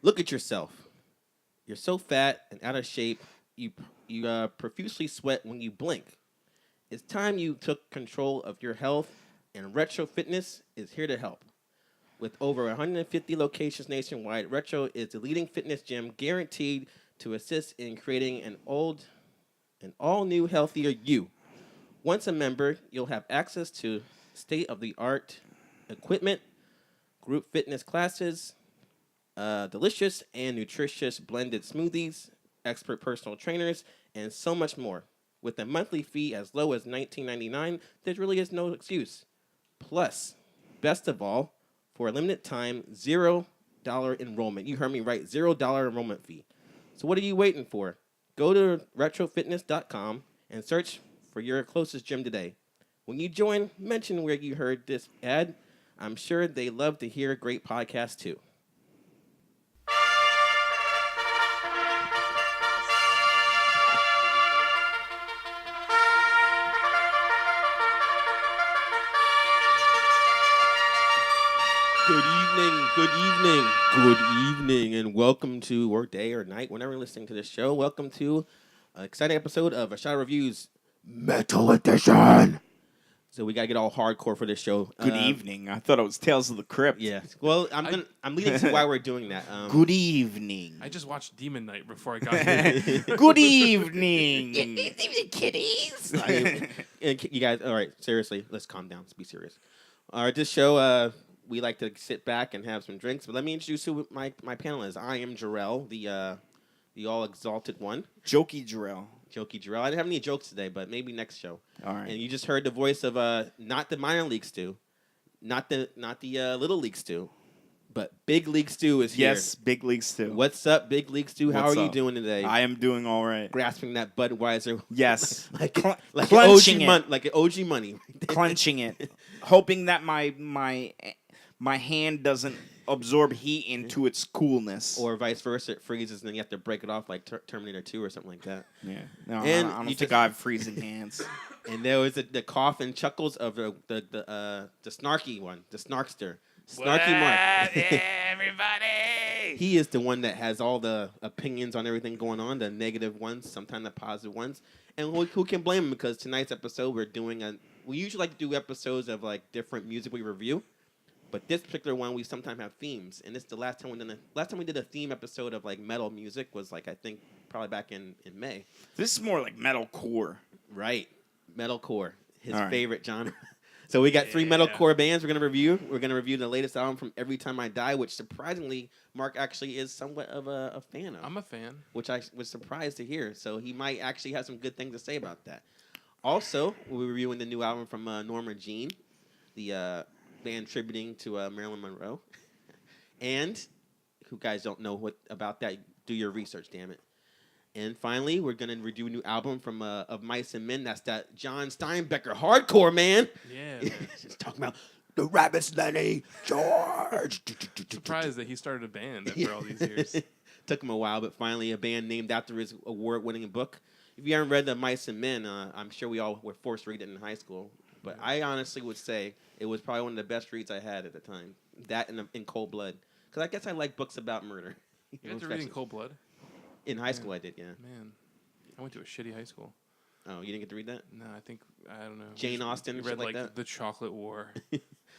Look at yourself. You're so fat and out of shape. You profusely sweat when you blink. It's time you took control of your health, and Retro Fitness is here to help. With over 150 locations nationwide, Retro is the leading fitness gym guaranteed to assist in creating an all-new, healthier you. Once a member, you'll have access to state-of-the-art equipment, group fitness classes, delicious and nutritious blended smoothies, expert personal trainers, and so much more. With a monthly fee as low as $19.99, there really is no excuse. Plus, best of all, for a limited time, $0 enrollment. You heard me right, $0 enrollment fee. So what are you waiting for? Go to retrofitness.com and search for your closest gym today. When you join, mention where you heard this ad. I'm sure they love to hear great podcasts too. Good evening, and welcome to, or day or night, whenever you're listening to this show. Welcome to an exciting episode of A Shot of Reviews Metal Edition. So we gotta get all hardcore for this show. Good evening. I thought it was Tales of the Crypt. Yeah. Well, I'm leading to why we're doing that. Good evening. I just watched Demon Knight before I got here. Good evening. Good evening, kiddies. You guys, all right, seriously, let's calm down. Let's be serious. All right, this show, we like to sit back and have some drinks. But let me introduce who my panel is. I am Jarrell, the all-exalted one. Jokey Jarrell. Jokey Jarrell. I didn't have any jokes today, but maybe next show. All right. And you just heard the voice of not the minor league Stu, not the little league Stu, but Big League Stu is here. Yes, Big League Stu. What's up, Big League Stu? How are you doing today? I am doing all right. Grasping that Budweiser. Yes. like clenching OG like OG money. Clenching it. Hoping that my hand doesn't absorb heat into its coolness. Or vice versa, it freezes and then you have to break it off like Terminator 2 or something like that. Yeah. No, And I don't think I have freezing hands. And there was the cough and chuckles of the snarky one, the snarkster. Snarky Mark. Everybody! He is the one that has all the opinions on everything going on, the negative ones, sometimes the positive ones. And who can blame him? Because tonight's episode, we usually like to do episodes of like different music we review. But this particular one, we sometimes have themes, and this is the last time we did a theme episode of like metal music was like I think probably back in May. This is more like metalcore. Right, metalcore, his All right. favorite genre. So we got 3 metalcore bands we're gonna review. We're gonna review the latest album from Every Time I Die, which surprisingly Mark actually is somewhat of a fan of. I'm a fan. Which I was surprised to hear. So he might actually have some good things to say about that. Also, we're reviewing the new album from Norma Jean, the band tributing to Marilyn Monroe. And, who guys don't know what about that, do your research, damn it. And finally, we're going to review a new album from of Mice and Men. That's that John Steinbecker hardcore, man. Yeah. Just talking about the rabbits, Lenny, George. Surprised that he started a band after all these years. Took him a while, but finally a band named after his award-winning book. If you haven't read the Mice and Men, I'm sure we all were forced to read it in high school. But I honestly would say it was probably one of the best reads I had at the time. That and in Cold Blood. Because I guess I like books about murder. You had to read in Cold Blood? In high school I did, yeah. Man, I went to a shitty high school. Oh, you didn't get to read that? No, I don't know. Jane Austen, we shit read like that? The Chocolate War.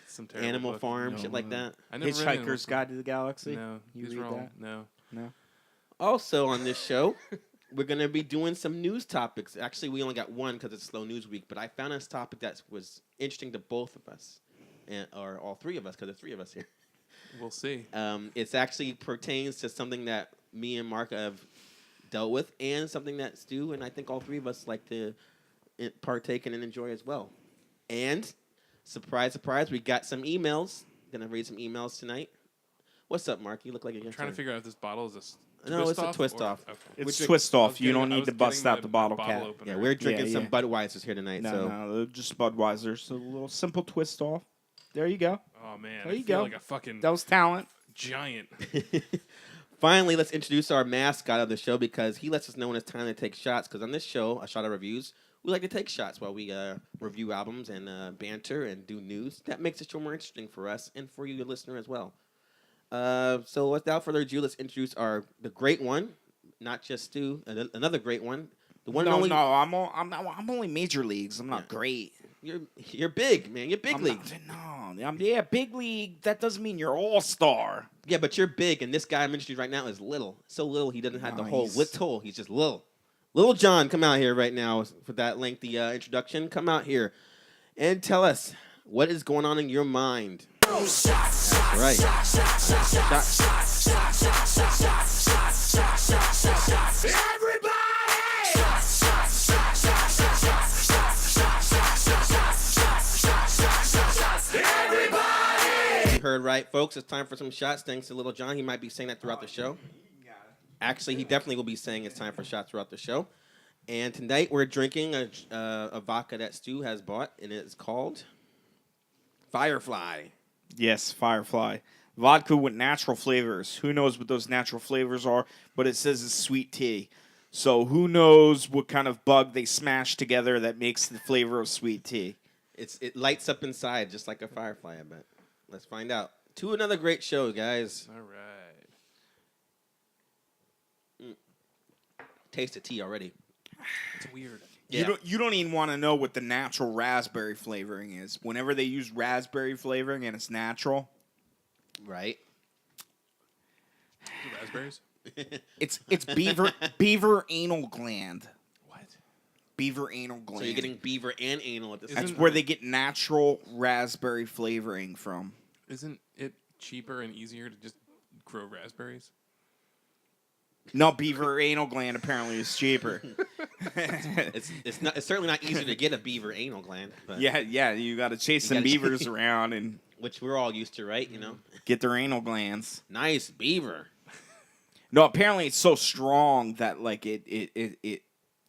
Some terrible Animal book. Farm, shit like that? I never read Animal Hitchhiker's Farm. Guide to the Galaxy? No, You these read were all, that? No. Also on this show, we're going to be doing some news topics. Actually, we only got one because it's slow news week, but I found this topic that was interesting to both of us, or all 3 of us, because there's 3 of us here. We'll see. It's actually pertains to something that me and Mark have dealt with, and something that Stu and I think all 3 of us like to partake in and enjoy as well. And surprise, surprise, we got some emails. Gonna read some emails tonight. What's up, Mark? You look like you're I'm trying to figure out if this bottle is a No, it's a twist or- off. Okay. It's Which- twist I off. was You don't getting- I need was to bust getting out the bottle cap. opener. Yeah, we're drinking Yeah, some yeah. Budweisers here tonight. So No, they're just Budweiser. So a little simple twist off. There you go. Oh, man. There I you feel go. like a fucking That was talent. giant. finally, let's introduce our mascot of the show because he lets us know when it's time to take shots. Because on this show, A Shot of Reviews, we like to take shots while we review albums and banter and do news. That makes the show more interesting for us and for you, the listener, as well. So without further ado, let's introduce the great one, not just Stu, another great one. The one and only. I'm only major leagues. I'm not great. You're big, man. You're big league. Big league. That doesn't mean you're all-star. Yeah, but you're big, and this guy I'm introducing right now is little. So little he doesn't have the whole little. He's just little. Little John, come out here right now for that lengthy introduction. Come out here and tell us what is going on in your mind. That's right. You heard right, folks. It's time for some shots. Thanks to Little John. He might be saying that throughout the show. Actually, he definitely will be saying it's time for shots throughout the show. And tonight we're drinking a vodka that Stu has bought, and it's called Firefly. Yes, Firefly. Vodka with natural flavors. Who knows what those natural flavors are, but it says it's sweet tea. So who knows what kind of bug they smash together that makes the flavor of sweet tea. It lights up inside just like a firefly, I bet. Let's find out. To another great show, guys. All right. Taste the tea already. It's weird. Yeah. You don't even want to know what the natural raspberry flavoring is. Whenever they use raspberry flavoring and it's natural, Right. The raspberries? it's beaver anal gland. What? Beaver anal gland. So you're getting beaver and anal at the same That's Isn't- where they get natural raspberry flavoring from. Isn't it cheaper and easier to just grow raspberries? No, beaver anal gland apparently is cheaper. It's certainly not easy to get a beaver anal gland. But yeah, you got to chase some gotta beavers around and which we're all used to, right? You know, get their anal glands. nice beaver. No, apparently it's so strong that like it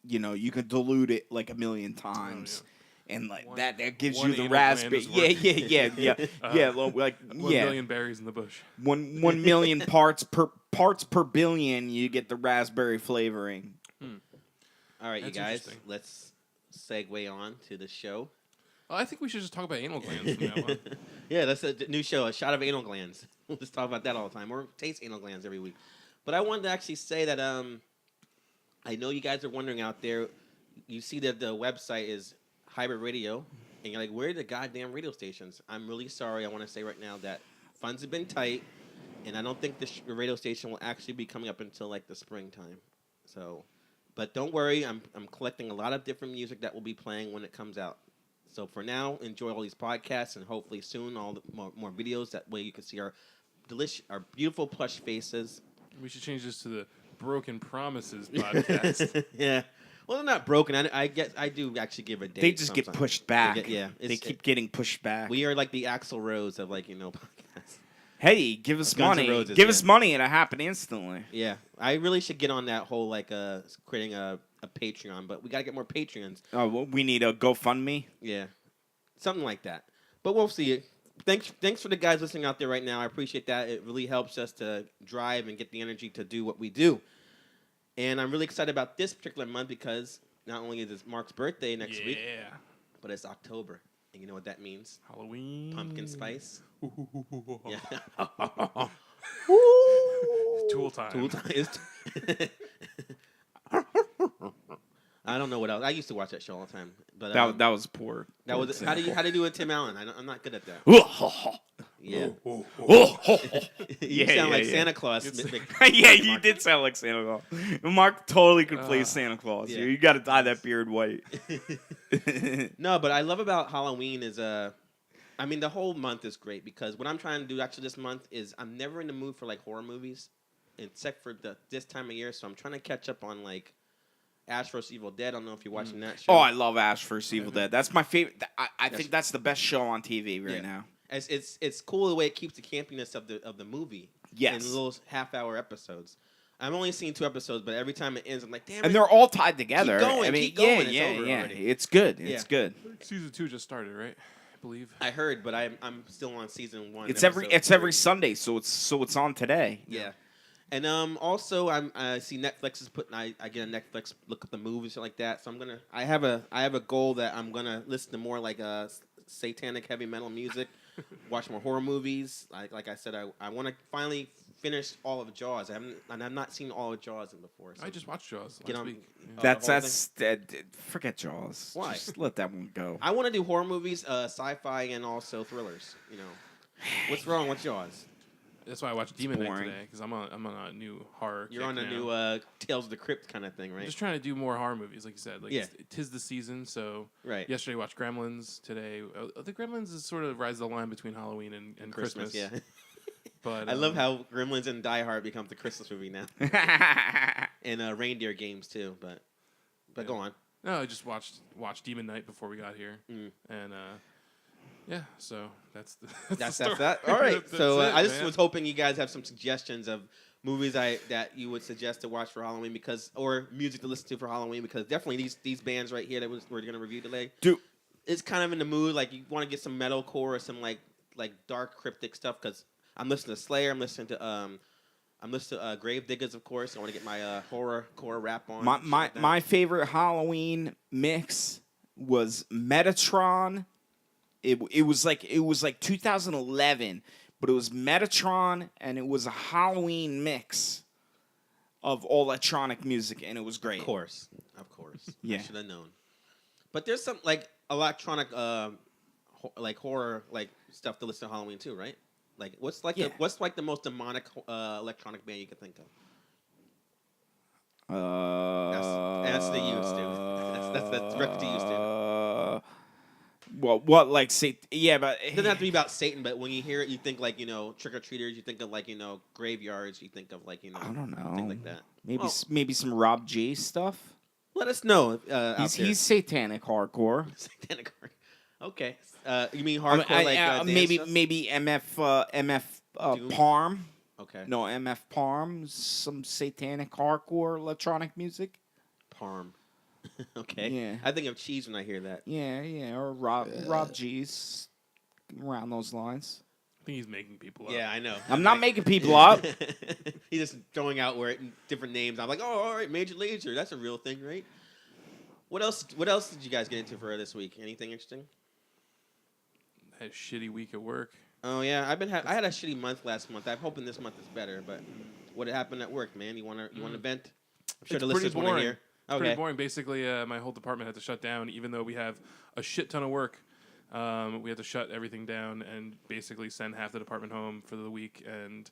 you can dilute it like a million times. And like One- that gives one you the anal gland raspberry. is worth- Yeah. Like 1 million berries in the bush. 1 million parts per billion. You get the raspberry flavoring. All right, That's you guys, interesting. let's segue on to the show. Oh, I think we should just talk about anal glands from now on. Yeah, that's a new show, a shot of anal glands. We'll just talk about that all the time, or taste anal glands every week. But I wanted to actually say that I know you guys are wondering out there. You see that the website is Hybrid Radio, and you're like, where are the goddamn radio stations? I'm really sorry. I want to say right now that funds have been tight, and I don't think the radio station will actually be coming up until like the springtime. So, but don't worry, I'm collecting a lot of different music that will be playing when it comes out. So for now, enjoy all these podcasts, and hopefully soon all the more videos. That way you can see our beautiful plush faces. We should change this to the Broken Promises podcast. Yeah. Well, they're not broken. I guess I do actually give a date. They just get sometimes. pushed back. Yeah. They keep getting pushed back. We are like the Axl Rose of podcasts. Hey, give us Guns N' money. Roses, Give yeah. us money, and it happened instantly. Yeah. I really should get on that whole creating a Patreon, but we got to get more Patreons. Oh, well, we need a GoFundMe. Yeah. Something like that. But we'll see. Thanks for the guys listening out there right now. I appreciate that. It really helps us to drive and get the energy to do what we do. And I'm really excited about this particular month because not only is it Mark's birthday next week, but it's October. And you know what that means? Halloween. Pumpkin spice. Yeah. Tool time. Tool time is I don't know what else. I used to watch that show all the time. But That was poor. that was how do you do a Tim Allen? I'm not good at that. Yeah. You Yeah, sound like yeah. Santa Claus. Yeah, you did sound like Santa Claus. Mark totally could play Santa Claus. yeah. You got to dye that beard white. No, but I love about Halloween is I mean the whole month is great because what I'm trying to do actually this month is I'm never in the mood for like horror movies, except for this time of year. So I'm trying to catch up on like Ash vs. Evil Dead. I don't know if you're watching that show. Oh, I love Ash vs. Evil Dead. That's my favorite. I think that's the best show on TV right now. It's cool the way it keeps the campiness of the movie. Yes. In little half-hour episodes. I've only seen 2 episodes, but every time it ends, I'm like, damn it. And they're all tied together. Keep going, I mean, keep going. It's yeah, over yeah. already. It's good. Yeah. It's good. Season 2 just started, right? I believe. I heard, but I'm still on season 1. It's episode every 3. Sunday, so it's on today. Yeah. And also I see Netflix is putting I get a Netflix look at the movies and like that. So I have a goal that I'm gonna listen to more like satanic heavy metal music watch more horror movies. Like I said, I want to finally finish all of Jaws. I've not seen all of Jaws in before. So I just watched Jaws Get last on- week. Yeah. That's forget Jaws. Why? Just let that one go. I want to do horror movies, sci-fi, and also thrillers. What's wrong with Jaws? That's why I watched Demon Knight boring. today because I'm on a new horror. You're kick on a now. new Tales of the Crypt kind of thing, I'm right? just trying to do more horror movies, like you said. Like Yeah. tis the season, so Right. yesterday I watched Gremlins. Today, the Gremlins is sort of rides the line between Halloween and Christmas. Yeah. But I love how Gremlins and Die Hard becomes the Christmas movie now, and reindeer games too. But Yeah. go on. No, I just watched Demon Knight before we got here, Mm. and yeah. So that's That's the story. that. All right. That's So it, I just man. was hoping you guys have some suggestions of movies that you would suggest to watch for Halloween or music to listen to for Halloween because definitely these bands right here that we're gonna review today. Dude. It's kind of in the mood like you want to get some metalcore or some like dark cryptic stuff because I'm listening to Slayer. I'm listening to Gravediggers, of course. I want to get my horror rap on. shit like that. My favorite Halloween mix was Metatron. It was like 2011, but it was Metatron and it was a Halloween mix of electronic music, and it was great. Of course. Yeah. I should have known. But there's some like electronic like horror like stuff to listen to Halloween too, right? Like what's the most demonic electronic band you could think of? That's to you, Stu. That's directed to you, Stu. Well, what like say? Yeah, but It doesn't have to be about Satan, but when you hear it, you think like trick or treaters. You think of like graveyards. You think of like I don't know. things like that. Maybe Well, maybe some Rob J stuff. let us know. Out there. He's satanic hardcore. satanic. Okay. You mean hardcore dance maybe stuff? maybe MF Doom? Parm. Okay. No, MF Parm. Some satanic hardcore electronic music. Parm. Okay. Yeah. I think of cheese when I hear that. Yeah, or Rob G's around those lines. I think he's making people up. Yeah, I know. I'm not making people up. He's just throwing out different names. I'm like, oh, all right, Major Lazer. That's a real thing, right? What else did you guys get into for this week? Anything interesting? Had a shitty week at work. Oh yeah, I had a shitty month last month. I'm hoping this month is better. But what happened at work, man? You want to vent? I'm sure It's the pretty listeners want to boring. hear. It's pretty boring. Basically, my whole department had to shut down, even though we have a shit ton of work. We had to shut everything down and basically send half the department home for the week. And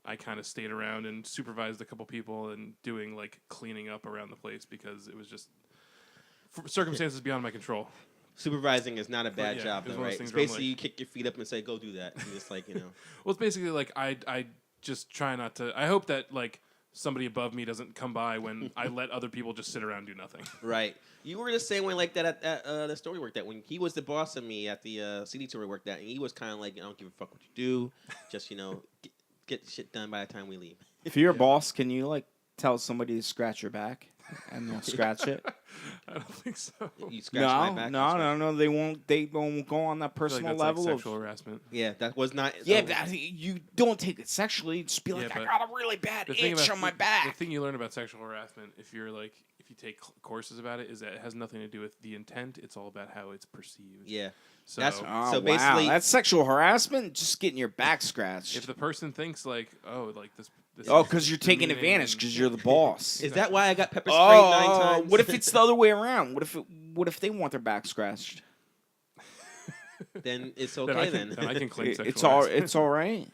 I kind of stayed around and supervised a couple people and doing like cleaning up around the place because it was just circumstances beyond my control. Supervising is not a bad yeah, job, it was though, one of right? those It's things where I'm basically like- you kick your feet up and say, "Go do that." And just like Well, it's basically like I just try not to. I hope that like somebody above me doesn't come by when I let other people just sit around and do nothing. Right. You were the same way like that at the store we worked at. When he was the boss of me at the CD tour we worked at, and he was kind of like, I don't give a fuck what you do. Just, get the shit done by the time we leave. If you're a boss, can you like tell somebody to scratch your back and they'll scratch it? I don't think so. You scratch my back. I scratch- No. They won't go on that I feel like personal that's level like of. sexual harassment. Yeah, that was not. Yeah, you don't take it sexually. Just be like, Yeah, I but got a really bad The thing itch about on my the back. thing you learn about sexual harassment, if you take courses about it, is that it has nothing to do with the intent. It's all about how it's perceived. Yeah. So That's- Oh, So wow. basically- That's sexual harassment. Just getting your back scratched. if the person thinks like, oh, like this Oh, is because you're taking demeaning advantage and- because you're the boss. Is that why I got pepper sprayed 9 Oh, times? what if it's the other way around? What if they want their back scratched? Then it's then okay then I can claim sexual It's all harassment. it's all right.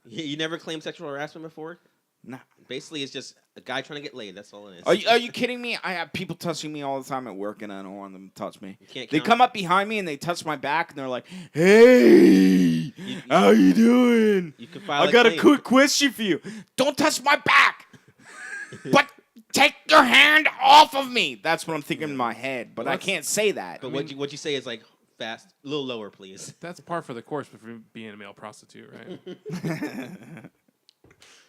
You never claimed sexual harassment before? Nah. Basically, it's just a guy trying to get laid. That's all it is. Are you kidding me? I have people touching me all the time at work, and I don't want them to touch me. You can't They count- come up behind me and they touch my back, and they're like, "Hey, how you doing? You can file I got a claim. quick question for you. Don't touch my back, but take your hand off of me." That's what I'm thinking in my head, but I can't say that. But what you say is like fast, a little lower, please. That's par for the course for being a male prostitute, right?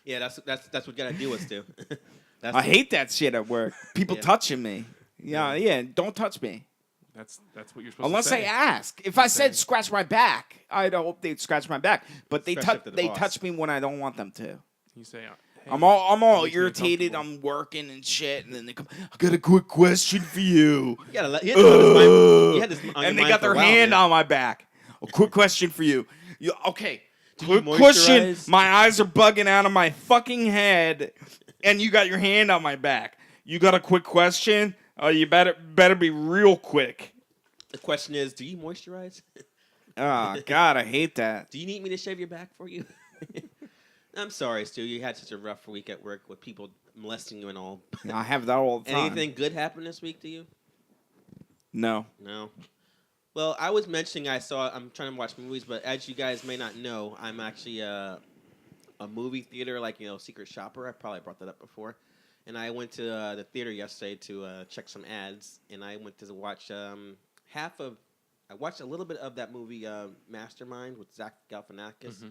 Yeah, that's what you gotta deal with, Stu. That's I hate that shit at work. People Yeah. touching me. Yeah, don't touch me. That's what you're supposed Unless to they say. ask. If I said scratch my back, I'd hope they'd scratch my back. But they Especially if they're the they boss. touch me when I don't want them to. You say, hey, I'm all makes me irritated. uncomfortable. I'm working and shit, and then they come. I got a quick question for you. You had this on his mind- you had this on your and they mind got for a their while, hand man. on my back. A quick question for you. Okay. Do you Quick question. moisturize? My eyes are bugging out of my fucking head, and you got your hand on my back. You got a quick question? You better be real quick. The question is, do you moisturize? Oh, God, I hate that. Do you need me to shave your back for you? I'm sorry, Stu. You had such a rough week at work with people molesting you and all. I have that all the time. Anything good happen this week to you? No. No. Well, I was mentioning I'm trying to watch movies, but as you guys may not know, I'm actually a movie theater, secret shopper. I probably brought that up before. And I went to the theater yesterday to check some ads, and I went to watch I watched a little bit of that movie Mastermind with Zach Galifianakis.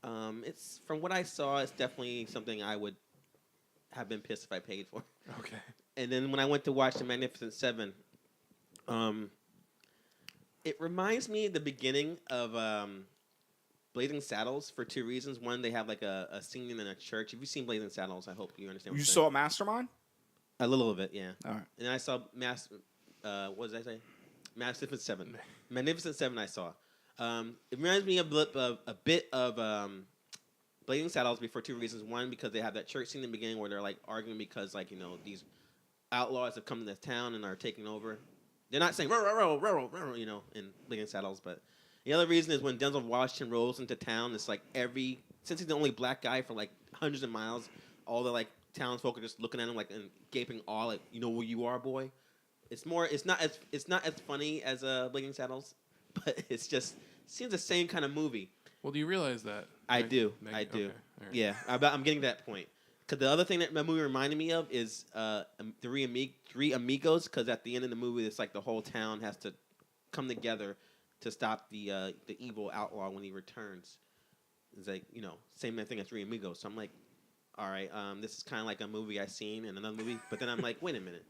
Mm-hmm. It's from what I saw, it's definitely something I would have been pissed if I paid for. Okay. And then when I went to watch The Magnificent Seven, it reminds me of the beginning of Blazing Saddles for two reasons. One, they have like a scene in a church. If you've seen Blazing Saddles, I hope you understand. You saw Mastermind? A little of it, yeah. All right. And I saw what did I say? Magnificent Seven. Magnificent Seven. I saw. It reminds me of a bit of Blazing Saddles for two reasons. One, because they have that church scene in the beginning where they're like arguing because these outlaws have come to this town and are taking over. They're not saying row, in Blazing Saddles, but the other reason is when Denzel Washington rolls into town, it's like since he's the only black guy for like hundreds of miles, all the like townsfolk are just looking at him like in gaping awe, like, you know where you are, boy. It's not as funny as Blazing Saddles, but seems the same kind of movie. Well, do you realize that? I do. Okay. I do. All right. Yeah, I'm getting to that point. Because the other thing that movie reminded me of is Three Amigos. Because at the end of the movie, it's like the whole town has to come together to stop the evil outlaw when he returns. It's like, same thing as Three Amigos. So I'm like, all right, this is kind of like a movie I've seen in another movie. But then I'm like, wait a minute.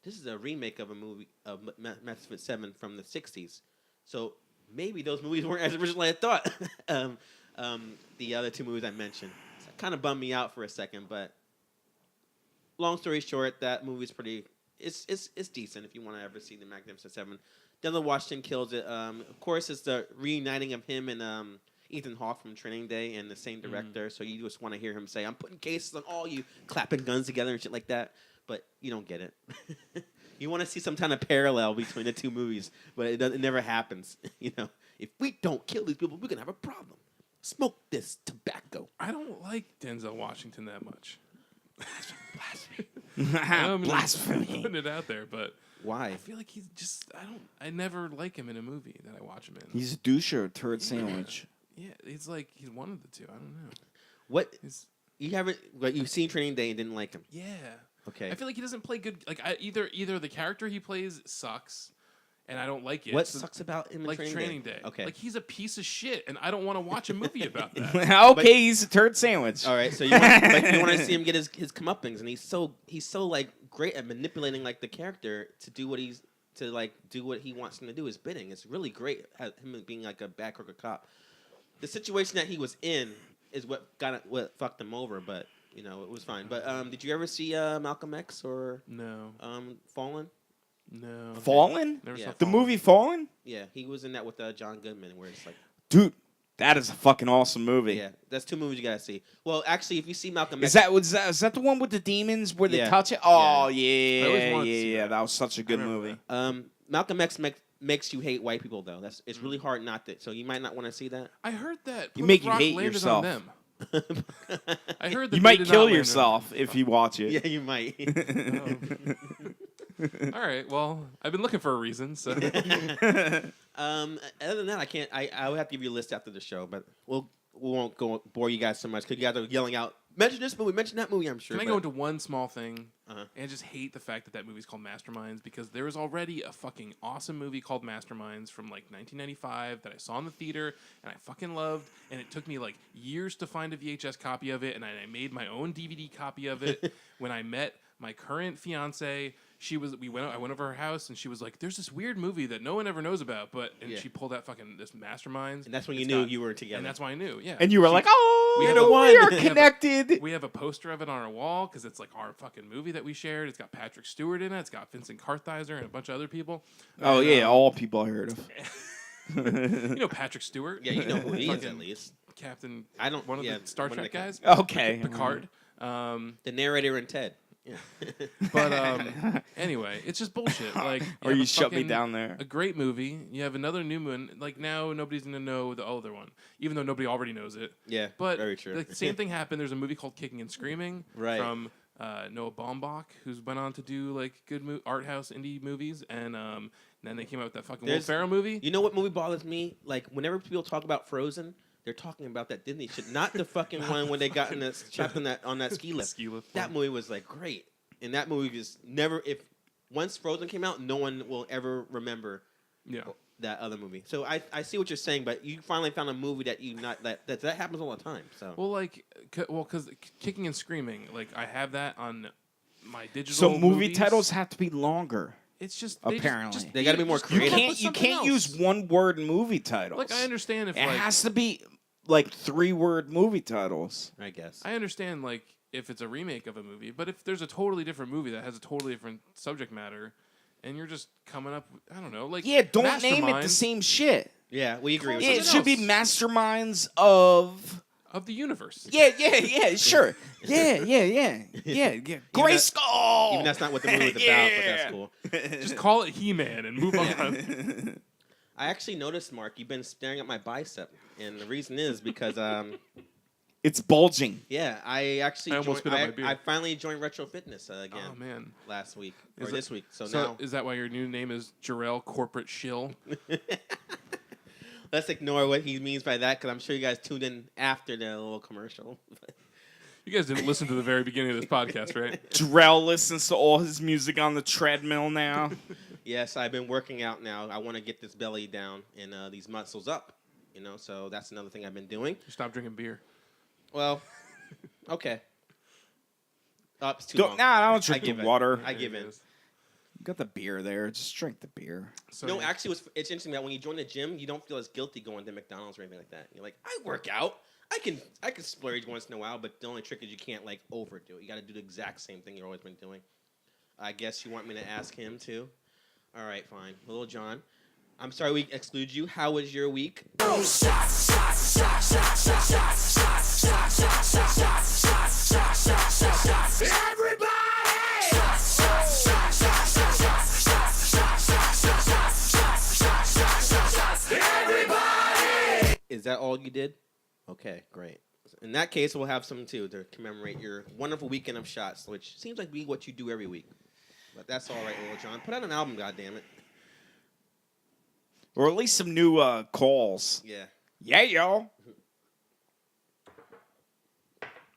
This is a remake of a movie of Magnificent Seven from the 60s. So maybe those movies weren't as original as I thought. The other two movies I mentioned. So it kind of bummed me out for a second, but long story short, that movie's pretty. It's decent if you want to ever see the Magnificent Seven. Denzel Washington kills it. Of course, it's the reuniting of him and Ethan Hawke from Training Day and the same director. So you just want to hear him say, "I'm putting cases on all you," clapping guns together and shit like that. But you don't get it. You want to see some kind of parallel between the two movies, but it never happens. If we don't kill these people, we're gonna have a problem. Smoke this tobacco. I don't like Denzel Washington that much. Blasphemy. I'm putting it out there, but Why? I feel like he's just I never like him in a movie that I watch him in. He's a douche or a turd sandwich. Yeah, he's like he's one of the two. I don't know. What you haven't? Like, you've seen Training Day and didn't like him. Yeah. Okay. I feel like he doesn't play good. Like either the character he plays sucks, and I don't like it. What sucks about him in like Training Day? Okay. Like he's a piece of shit, and I don't want to watch a movie about that. Okay, he's a turd sandwich. All right, so you want to see him get his comeuppings, and he's so like great at manipulating like the character to do what he wants him to do, his bidding. It's really great at him being like a bad crooked cop. The situation that he was in is what fucked him over, but it was fine. But did you ever see Malcolm X or No. Fallen? No. Fallen? Never Yeah. saw The Fallen. movie Fallen? Yeah, he was in that with John Goodman, where it's like, Dude, that is a fucking awesome movie. yeah, that's two movies you gotta see. Well, actually, if you see Malcolm Is X, that the one with the demons where they Yeah. touch it? Oh I always yeah, wanted to see yeah. that. That was such a good remember movie. Malcolm X makes you hate white people though. It's really hard not to. So you might not want to see that. I heard that You Plymouth make you Rock hate landed yourself. on them. I heard that You they might did kill not land on yourself if you watch it. Yeah, you might. them. Oh. All right. Well, I've been looking for a reason. So Other than that, I can't. I would have to give you a list after the show, but we won't bore you guys so much because you guys are yelling out, mention this movie, mention that movie. I'm sure. can I go into one small thing? Uh-huh. And I just hate the fact that movie's called Masterminds because there was already a fucking awesome movie called Masterminds from like 1995 that I saw in the theater and I fucking loved. And it took me like years to find a VHS copy of it, and I made my own DVD copy of it when I met my current fiance. I went over her house and she was like, "There's this weird movie that no one ever knows about," and Yeah. she pulled out fucking this Masterminds, And that's when you It's knew got- you were together. and that's why I knew. Yeah, And you were like, "Oh, we we have a- are we have a- connected." we have a poster of it on our wall because it's like our fucking movie that we shared. It's got Patrick Stewart in it. It's got Vincent Kartheiser and a bunch of other people. Oh And, yeah, all people I heard of. You know Patrick Stewart. Yeah, you know who he is Fucking at least. Captain. I don't. One of yeah, the Star one of Trek the guys. Okay. Picard. The narrator in Ted. Yeah. But anyway, it's just bullshit. Like, Or have you a shut me fucking- down there. A great movie. You have another new one. Like now, nobody's gonna know the other one, even though nobody already knows it. Yeah, But very true. the same thing happened. There's a movie called Kicking and Screaming Right. from Noah Baumbach, who's went on to do like good art house indie movies, and then they came out with that fucking Will There's- Ferrell movie. You know what movie bothers me? Like whenever people talk about Frozen, they're talking about that Disney shit, not the fucking one when they got in that trapped on that ski lift. Ski lift That one. movie was like great, and that movie is never. If once Frozen came out, no one will ever remember Yeah. that other movie. So I see what you're saying, but you finally found a movie that you not that happens all the time. So Well, like, because Kicking and Screaming, like I have that on my digital. So movie movies. titles have to be longer. It's just Apparently. They gotta be more just You come up creative. with can't something else. use one word movie titles. Like I understand if It like has to be like 3-word movie titles. I guess. I understand like if it's a remake of a movie, but if there's a totally different movie that has a totally different subject matter, and you're just coming up, with, I don't know, like Yeah, don't name it the Mastermind same shit. Yeah, we agree with Yeah, Yeah, you. it something should be else. masterminds of. of the universe. Yeah, sure. Yeah. Grayskull. Even that's not what the movie was about, but that's cool. Just call it He-Man and move on. I actually noticed, Mark, you've been staring at my bicep, and the reason is because, It's bulging. yeah, I actually I almost spit out my beer. I finally joined Retro Fitness again Oh man. last week Is or it- this week. So So now is that why your new name is Jarrell Corporate Shill? let's ignore what he means by that because I'm sure you guys tuned in after the little commercial. You guys didn't listen to the very beginning of this podcast, right? Jarrell listens to all his music on the treadmill now. Yes, I've been working out now. I want to get this belly down and these muscles up. You know, so that's another thing I've been doing. Stop drinking beer. Well, okay. It's too Don't, long. nah, I don't I drink give the in. water. I give in. You got the beer there. Just drink the beer. So No, actually, it's interesting that when you join the gym, you don't feel as guilty going to McDonald's or anything like that. You're like, I work out. I can splurge once in a while, but the only trick is you can't like overdo it. You got to do the exact same thing you've always been doing. I guess you want me to ask him too. All right, fine. Little John, I'm sorry we exclude you. How was your week? Is that all you did? Okay, great. In that case, we'll have some too to commemorate your wonderful weekend of shots, which seems like be what you do every week. But that's all right, Little John. Put out an album, goddammit. Or at least some new calls. Yeah. Yeah, y'all.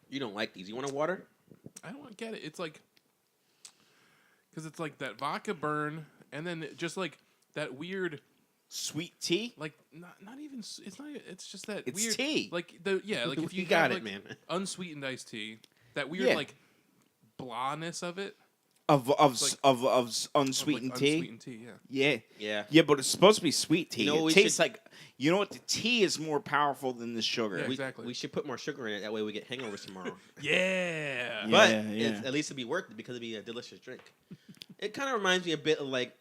You don't like these. You want a water? I don't get it. It's like because it's like that vodka burn, and then just like that weird, Sweet tea. like not even. It's not. It's just that It's weird tea. Like the like if you You got have, it, like, man. unsweetened iced tea, that weird Yeah. like blahness of it. Of like- unsweetened Like, tea. unsweetened tea. Yeah. Yeah. Yeah. Yeah, but it's supposed to be sweet tea. You know what It we tastes should- like, you know what? The tea is more powerful than the sugar. Yeah. We, Exactly. we should put more sugar in it. That way we get hangovers tomorrow. Yeah. Yeah. But yeah. at least it'd be worth it because it'd be a delicious drink. It kind of reminds me a bit of like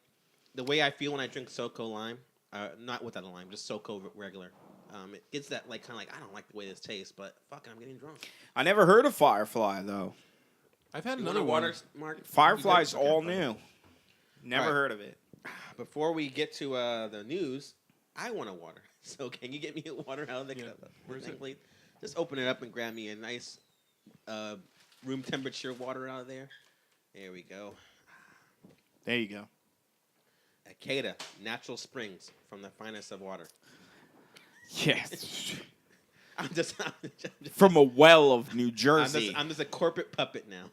the way I feel when I drink SoCo Lime. Not without a lime, just SoCo regular. It gets that like kind of like I don't like the way this tastes, but fuck, I'm getting drunk. I never heard of Firefly though. I've had You another want a one. water, Mark? Firefly's Okay, all fine. new. Never Alright. heard of it. Before we get to the news, I want a water. So can you get me a water out of the Yeah. cup? Where's it? Please? Just open it up and grab me a nice room temperature water out of there. There we go. There you go. Akeda, natural springs from the finest of water. Yes. I'm just From a well of New Jersey. I'm just a corporate puppet now.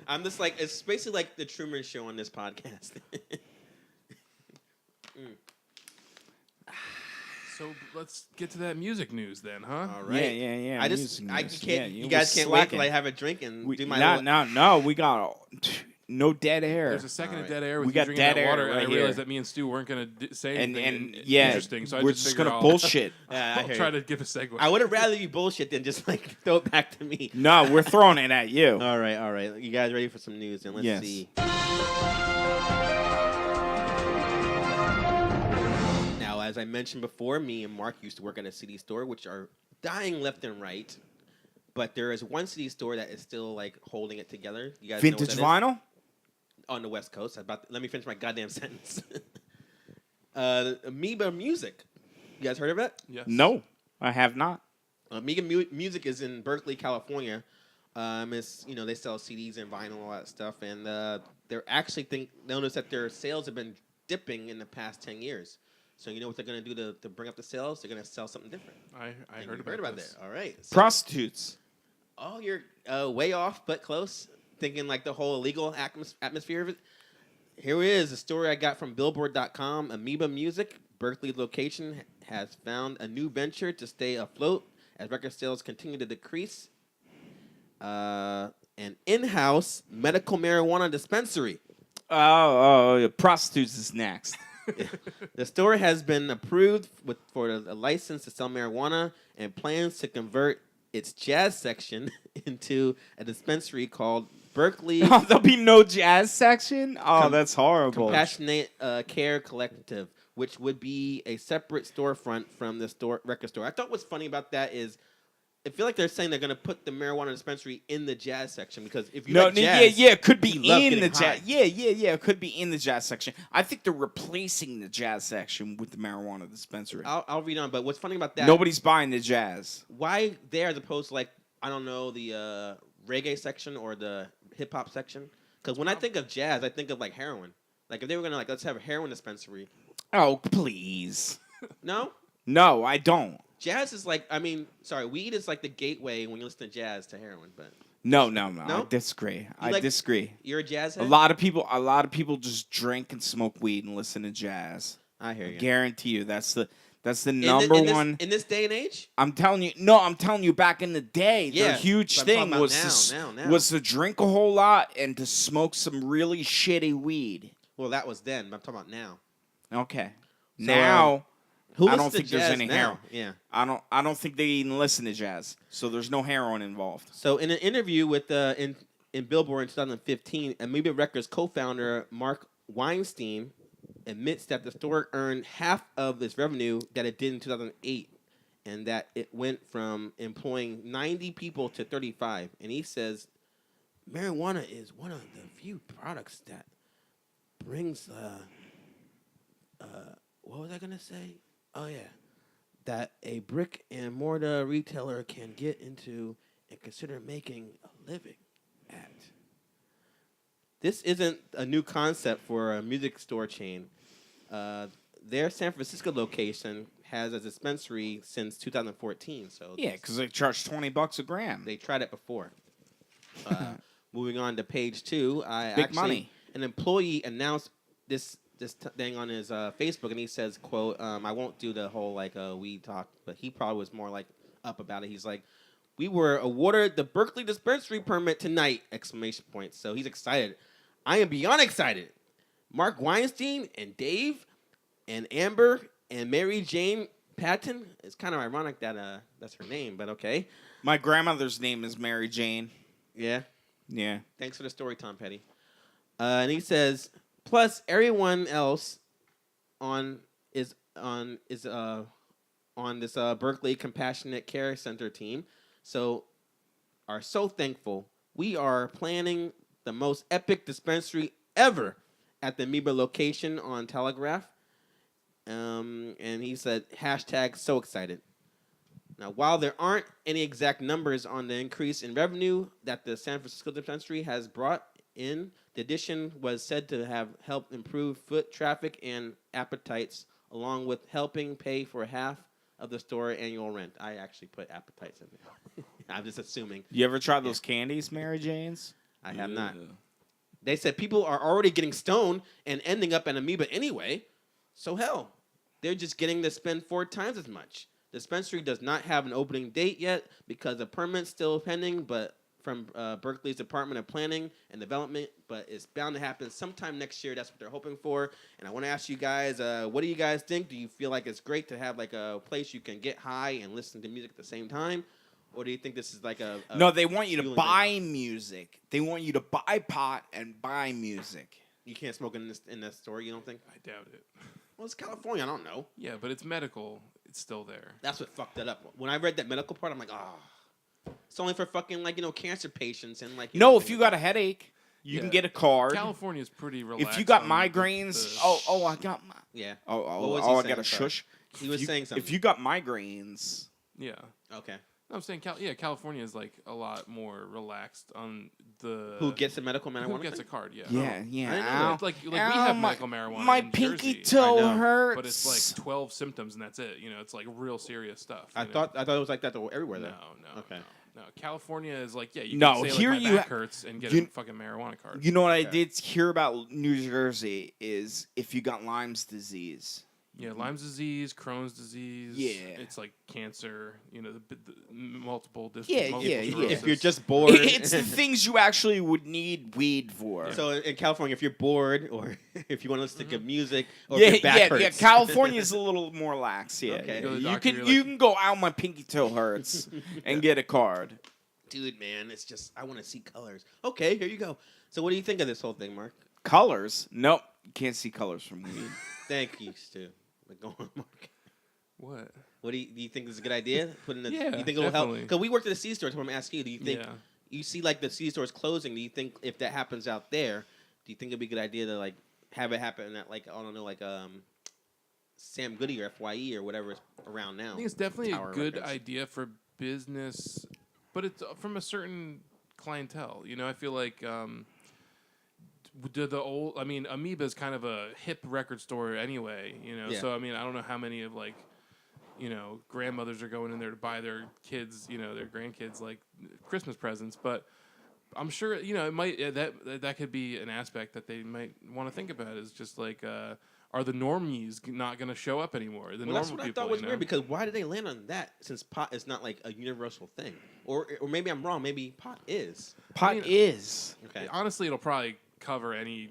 I'm just like it's basically like the Truman Show on this podcast. So let's get to that music news then, huh? All right. Yeah. I just music I news. can't. Yeah, you we're guys can't wait till slacking. I have a drink and do my. No. We got no dead air. There's a second All of right. dead air with We you got drinking dead that air water, and I right realized here. that me and Stu weren't going to say and anything yeah, interesting, so I we're just just figured gonna I'll- bullshit. Yeah, I I'll hear try you. to give a segue. I would have rather you bullshit than just like throw it back to me. No, we're throwing it at you. All right. You guys ready for some news? And let's Yes. see. Now, as as I mentioned before, me and Mark used to work at a CD store, which are dying left and right. But there is one CD store that is still like holding it together. You guys know what Vintage that is? vinyl? On the West Coast. Let me finish my goddamn sentence. Amoeba Music. You guys heard of it? Yes. No, I have not. Music is in Berkeley, California. It's they sell CDs and vinyl and all that stuff, and they're actually notice that their sales have been dipping in the past 10 years. So you know what they're going to do to bring up the sales? They're going to sell something different. I And heard you about this. this. All right. So, Prostitutes. oh, you're way off, but close. Thinking like the whole illegal atmosphere of it. Here it is. A story I got from Billboard.com. Amoeba Music, Berkeley location, has found a new venture to stay afloat as record sales continue to decrease. An in-house medical marijuana dispensary. Oh, prostitutes is next. The store has been approved for a license to sell marijuana and plans to convert its jazz section into a dispensary called Berkeley Oh, there'll be no jazz section? Oh, Com- that's horrible. Compassionate Care Collective, which would be a separate storefront from the record store. I thought what's funny about that is I feel like they're saying they're going to put the marijuana dispensary in the jazz section because if you like jazz, it could be you love in the getting high. jazz. Yeah, it could be in the jazz section. I think they're replacing the jazz section with the marijuana dispensary. I'll read on. But what's funny about that? Nobody's buying the jazz. Why there as opposed to like I don't know the reggae section or the hip hop section? Because when I think of jazz, I think of like heroin. Like if they were gonna let's have a heroin dispensary. Oh, please. No, No, I don't. jazz is weed is like the gateway when you listen to jazz to heroin. But No. No? I disagree. I disagree. you're a jazz A head. lot of people just drink and smoke weed and listen to jazz. I hear you. Guarantee you, that's the In number this, one. in this day and age. I'm telling you, no, I'm telling you, back in the day, Yeah, the huge but I'm thing talking about was now. was to drink a whole lot and to smoke some really shitty weed. Well, that was then, but I'm talking about now. Okay. So, Now, Who I don't listens to think there's jazz any now? heroin. Yeah. I don't think they even listen to jazz. So there's no heroin involved. So in an interview with in Billboard in 2015, Amoeba Records co-founder Mark Weinstein admits that the store earned half of its revenue that it did in 2008, and that it went from employing 90 people to 35. And he says, marijuana is one of the few products that brings what was I gonna say? Oh yeah, that a brick and mortar retailer can get into and consider making a living at. This isn't a new concept for a music store chain. Their San Francisco location has a dispensary since 2014. So Yeah, because they charge $20 a gram. they tried it before. Moving on to page 2, Big money. An employee announced this thing on his Facebook, and he says, "quote I won't do the whole weed talk, but he probably was more like up about it. He's like, we were awarded the Berkeley dispensary permit tonight! Exclamation point. So he's excited. I am beyond excited. Mark Weinstein and Dave and Amber and Mary Jane Patton. It's kind of ironic that that's her name, but okay. My grandmother's name is Mary Jane. Yeah. Yeah. Thanks for the story, Tom Petty. And he says, plus everyone else on this Berkeley Compassionate Care Center team, so are so thankful. We are planning the most epic dispensary ever at the Amoeba location on Telegraph. And he said, hashtag so excited. Now, while there aren't any exact numbers on the increase in revenue that the San Francisco dispensary has brought in, the addition was said to have helped improve foot traffic and appetites, along with helping pay for half of the store annual rent. I actually put appetites in there. I'm just assuming. You ever tried those candies, Mary Jane's? I have not. They said people are already getting stoned and ending up at Amoeba anyway. So hell, they're just getting to spend 4 times as much. The dispensary does not have an opening date yet because the permit's still pending, but from Berkeley's Department of Planning and Development, but it's bound to happen sometime next year. That's what they're hoping for. And I want to ask you guys, what do you guys think? Do you feel like it's great to have like a place you can get high and listen to music at the same time? Or do you think this is like a No, they want you to fueling buy music. They want you to buy pot and buy music. You can't smoke in this store, you don't think? I doubt it. Well, it's California. I don't know. Yeah, but it's medical. It's still there. That's what fucked it up. When I read that medical part, I'm like, it's only for fucking like cancer patients and like. No, if you got a headache, you can get a card. California is pretty relaxed. If you got on migraines, I got my. Yeah. Oh, What was he I saying? got a Sorry. shush. He was saying something. If you got migraines, yeah. Okay. No, I'm saying California is like a lot more relaxed on the Who gets a medical marijuana? who gets a card. Yeah. yeah. I didn't know Ow. It's like we Ow, have my- medical marijuana. My in pinky Jersey, toe I know. hurts. but it's like 12 symptoms and that's it. It's like real serious stuff. I you know? thought it was like that everywhere though. No. Okay. No. California is like you No, can say here like my you back ha- hurts and get you- a fucking marijuana card. You know what I Okay. did hear about New Jersey is if you got Lyme's disease. Yeah, Lyme's disease, Crohn's disease. Yeah. It's like cancer. The multiple. Yeah. If you're sclerosis. just bored, It's the things you actually would need weed for. So in California, if you're bored or if you want to listen to good music or Yeah, if your back yeah. hurts, California's a little more lax. Yeah, Okay. yeah. You go to the You doctor, can you're you like- can go out. My pinky toe hurts and get a card. dude, man, it's just I want to see colors. Okay, here you go. So what do you think of this whole thing, Mark? Colors? Nope, you can't see colors from weed. Thank you, Stu. But go on, Mark. What? What do you think is a good idea? Putting the, Yeah, you think it'll help? definitely. Because we worked at a C store. So I'm gonna ask you. Do you think Yeah. you see like the C stores closing? Do you think if that happens out there, do you think it'd be a good idea to like have it happen at like I don't know like Sam Goody or FYE or whatever is around now? I think it's definitely Tower a good Records. idea for business, but it's from a certain clientele. I feel like Amoeba is kind of a hip record store anyway. Yeah. So I don't know how many of like grandmothers are going in there to buy their kids, their grandkids like Christmas presents, but I'm sure it might that could be an aspect that they might want to think about is just like are the normies not going to show up anymore? The Well, normal that's what people, I thought was weird because why did they land on that? Since pot is not like a universal thing, or maybe I'm wrong. Maybe pot is. Pot is. Okay. Honestly, it'll probably cover any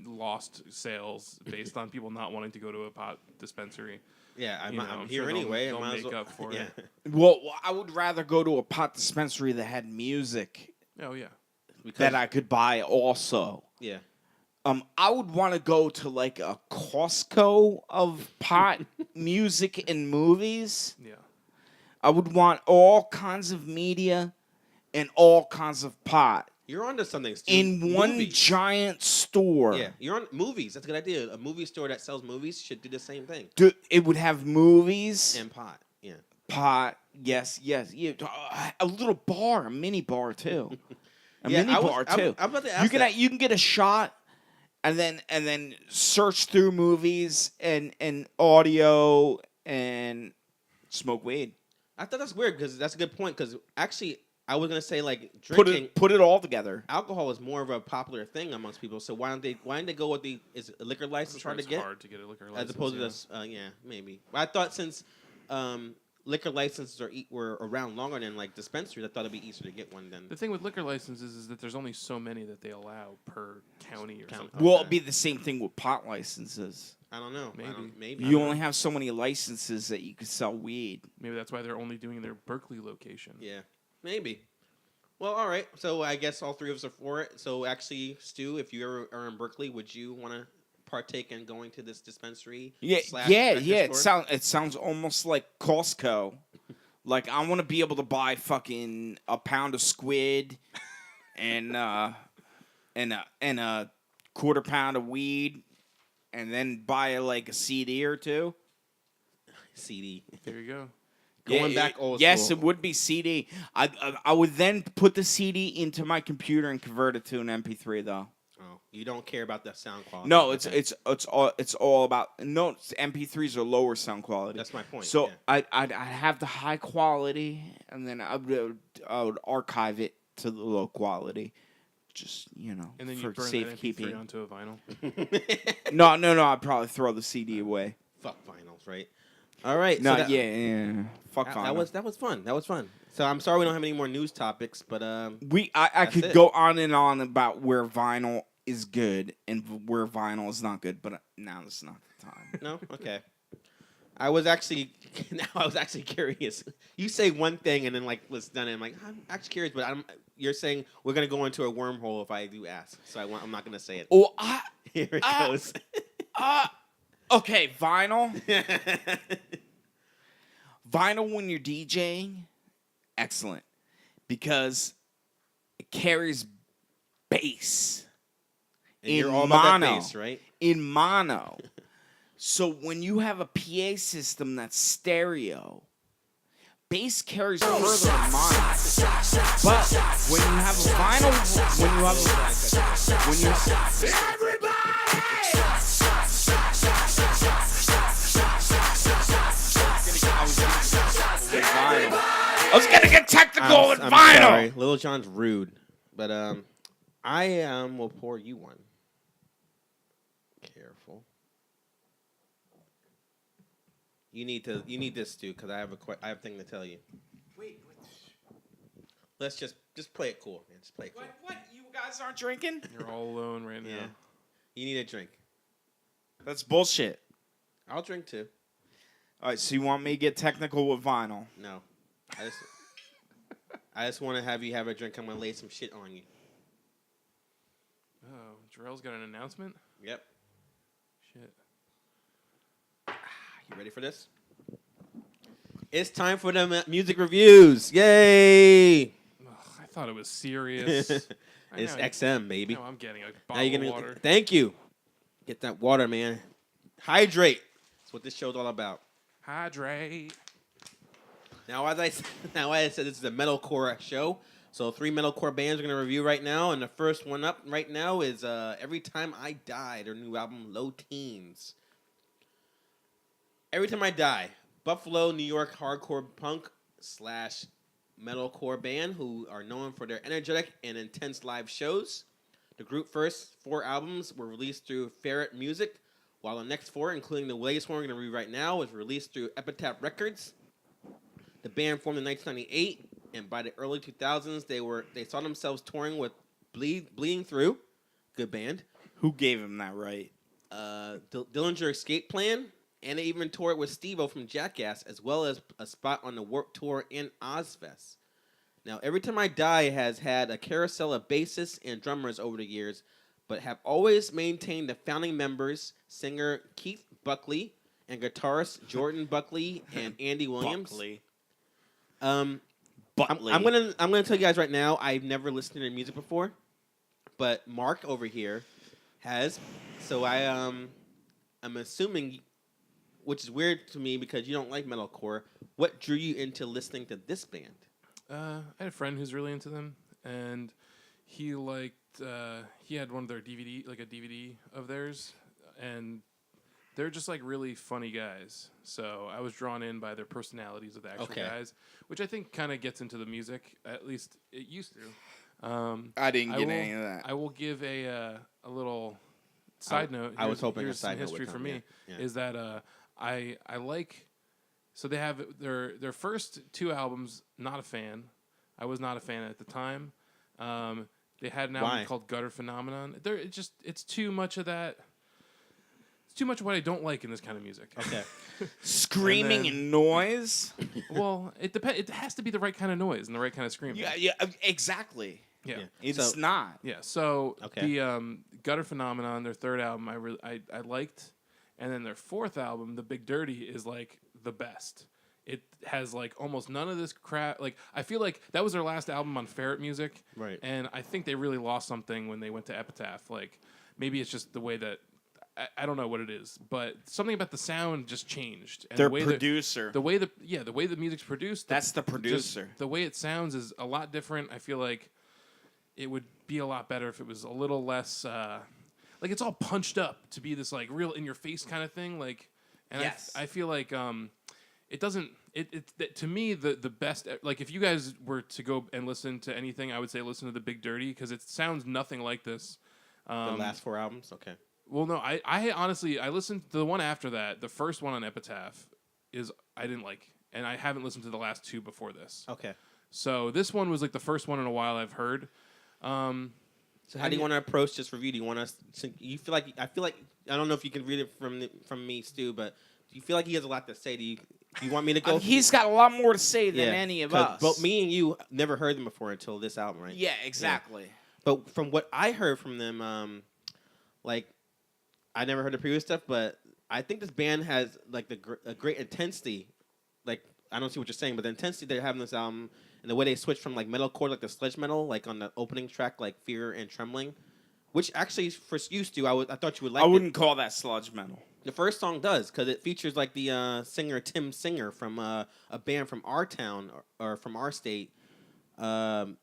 lost sales based on people not wanting to go to a pot dispensary. Yeah, I'm I'm here sure anyway. They'll I might as make well- up for yeah. it. Well, I would rather go to a pot dispensary that had music Oh yeah. Because, that I could buy also. yeah. I would want to go to like a Costco of pot music and movies. Yeah. I would want all kinds of media and all kinds of pot You're onto something, Stu. in one Movies. giant store. Yeah, you're on movies. That's a good idea. A movie store that sells movies should do the same thing. It would have movies, And pot. Yeah. pot. Yes. Yeah, a little bar, a mini bar too. A Yeah, mini I was- bar I'm- too. I'm about to ask you can that. you can get a shot, and then search through movies and audio and smoke weed. I thought that's weird because that's a good point. Because actually, I was gonna say like drinking Put it all together. alcohol is more of a popular thing amongst people. So why don't they go with is a liquor license hard to It's get hard to get a liquor license. as opposed to this? Yeah, maybe. But I thought since liquor licenses were around longer than like dispensaries, I thought it'd be easier to get one than. The thing with liquor licenses is that there's only so many that they allow per county or something. Well, Okay. it'd be the same thing with pot licenses. I don't know. Maybe. Maybe. You only have so many licenses that you could sell weed. Maybe that's why they're only doing their Berkeley location. Yeah, maybe. Well, all right. So I guess all three of us are for it. So actually, Stu, if you ever are in Berkeley, would you want to partake in going to this dispensary? Yeah. record store? It sounds almost like Costco. Like I want to be able to buy fucking a pound of squid, and a quarter pound of weed, and then buy like a CD or two. CD. There you go. Going back old Yes, school. it would be CD. I would then put the CD into my computer and convert it to an MP3 though. Oh, you don't care about the sound quality. No, it's Okay. it's all about MP3s are lower sound quality. That's my point. So yeah. I'd have the high quality, and then I would archive it to the low quality, just And then you for burn that safekeeping. MP3 onto a vinyl. No, I'd probably throw the CD away. Fuck vinyls, right? All right. No, so that, yeah. Fuck That vinyl. that was fun. That was fun. So I'm sorry we don't have any more news topics, but I That's could it. go on and on about where vinyl is good and where vinyl is not good, but now is not the time. no, okay. I was actually curious. You say one thing and then like what's done, and I'm like I'm actually curious, but you're saying we're gonna go into a wormhole if I do ask, so I'm not gonna say it. Oh, Here it Ah. goes. Okay, vinyl. Vinyl when you're DJing, excellent. Because it carries bass. And you're all about that bass, right? In mono. So when you have a PA system that's stereo, bass carries further than mono. But when you have a vinyl, I was gonna get technical with I'm vinyl. Sorry. Lil Jon's rude, but I will pour you one. Careful. You need this, Stu, because I have a thing to tell you. Wait, Let's just play it cool, man. Just play it cool. what? You guys aren't drinking? You're all alone right now. Yeah. You need a drink. That's bullshit. I'll drink too. All right, so you want me to get technical with vinyl? No. I just want to have you have a drink. I'm gonna lay some shit on you. Oh, Jarrell's got an announcement? Yep. Shit. You ready for this? It's time for the music reviews. Yay! Ugh, I thought it was serious. It's XM, baby. No, I'm getting a Now bottle you're of gonna water. thank you. Get that water, man. Hydrate. That's what this show's all about. Hydrate. Now, as I said, this is a metalcore show. So 3 metalcore bands we're gonna review right now, and the first one up right now is "Every Time I Die," their new album, Low Teens. Every Time I Die, Buffalo, New York hardcore punk / metalcore band who are known for their energetic and intense live shows. The group's first 4 albums were released through Ferret Music, while the next 4, including the latest one we're going to read right now, was released through Epitaph Records. The band formed in 1998, and by the early 2000s, they saw themselves touring with Bleeding Through, good band. Who gave him that right? Dillinger Escape Plan, and they even toured with Steve-O from Jackass, as well as a spot on the Warped Tour in Ozfest. Now, Every Time I Die has had a carousel of bassists and drummers over the years, but have always maintained the founding members, singer Keith Buckley and guitarist Jordan Buckley and Andy Williams. Buckley. Buckley. I'm gonna tell you guys right now, I've never listened to their music before, but Mark over here has. So I'm assuming, which is weird to me because you don't like metalcore. What drew you into listening to this band? I had a friend who's really into them, and he liked. He had one of their DVD, like a DVD of theirs, and they're just like really funny guys. So I was drawn in by their personalities of the actual guys, which I think kind of gets into the music. At least it used to. I didn't get any of that. I will give a little side note. I was hoping a here's side some note would history come, for me yeah. is that I like. So they have their first 2 albums. Not a fan. I was not a fan at the time. They had an album called Gutter Phenomenon. It's too much of that. It's too much of what I don't like in this kind of music. Okay. Screaming and noise. Well, it depends. It has to be the right kind of noise and the right kind of screaming. Yeah, exactly. Yeah. It's not. Yeah. So Okay. the Gutter Phenomenon, their 3rd album, I liked, and then their 4th album, The Big Dirty, is like the best. It has like almost none of this crap. Like I feel like that was their last album on Ferret Music, Right. And I think they really lost something when they went to Epitaph. Like maybe it's just the way that I don't know what it is, but something about the sound just changed. And Their the way producer. the way the music's produced. That's the producer. The way it sounds is a lot different. I feel like it would be a lot better if it was a little less. Like it's all punched up to be this like real in your face kind of thing. Like, and yes. I feel like it doesn't. To me the best. Like if you guys were to go and listen to anything, I would say listen to The Big Dirty because it sounds nothing like this. The last 4 albums, okay. Well, no, I honestly I listened to the one after that. The first one on Epitaph is I didn't like, and I haven't listened to the last 2 before this. Okay. So this one was like the first one in a while I've heard. So how do you want to approach this review? Do you want us? You feel like I feel like I don't know if you can read it from me, Stu, but do you feel like he has a lot to say? Do you want me to go? He's got a lot more to say than any of us. But me and you never heard them before until this album, right? Yeah, exactly. Yeah. But from what I heard from them, like I never heard the previous stuff, but I think this band has like a great intensity. Like I don't see what you're saying, but the intensity they're having this album and the way they switch from like metalcore, like the sludge metal, like on the opening track, like Fear and Trembling, which actually for used to I thought you would like. I wouldn't call that sludge metal. The first song does because it features like the singer Tim Singer from a band from our town or from our state.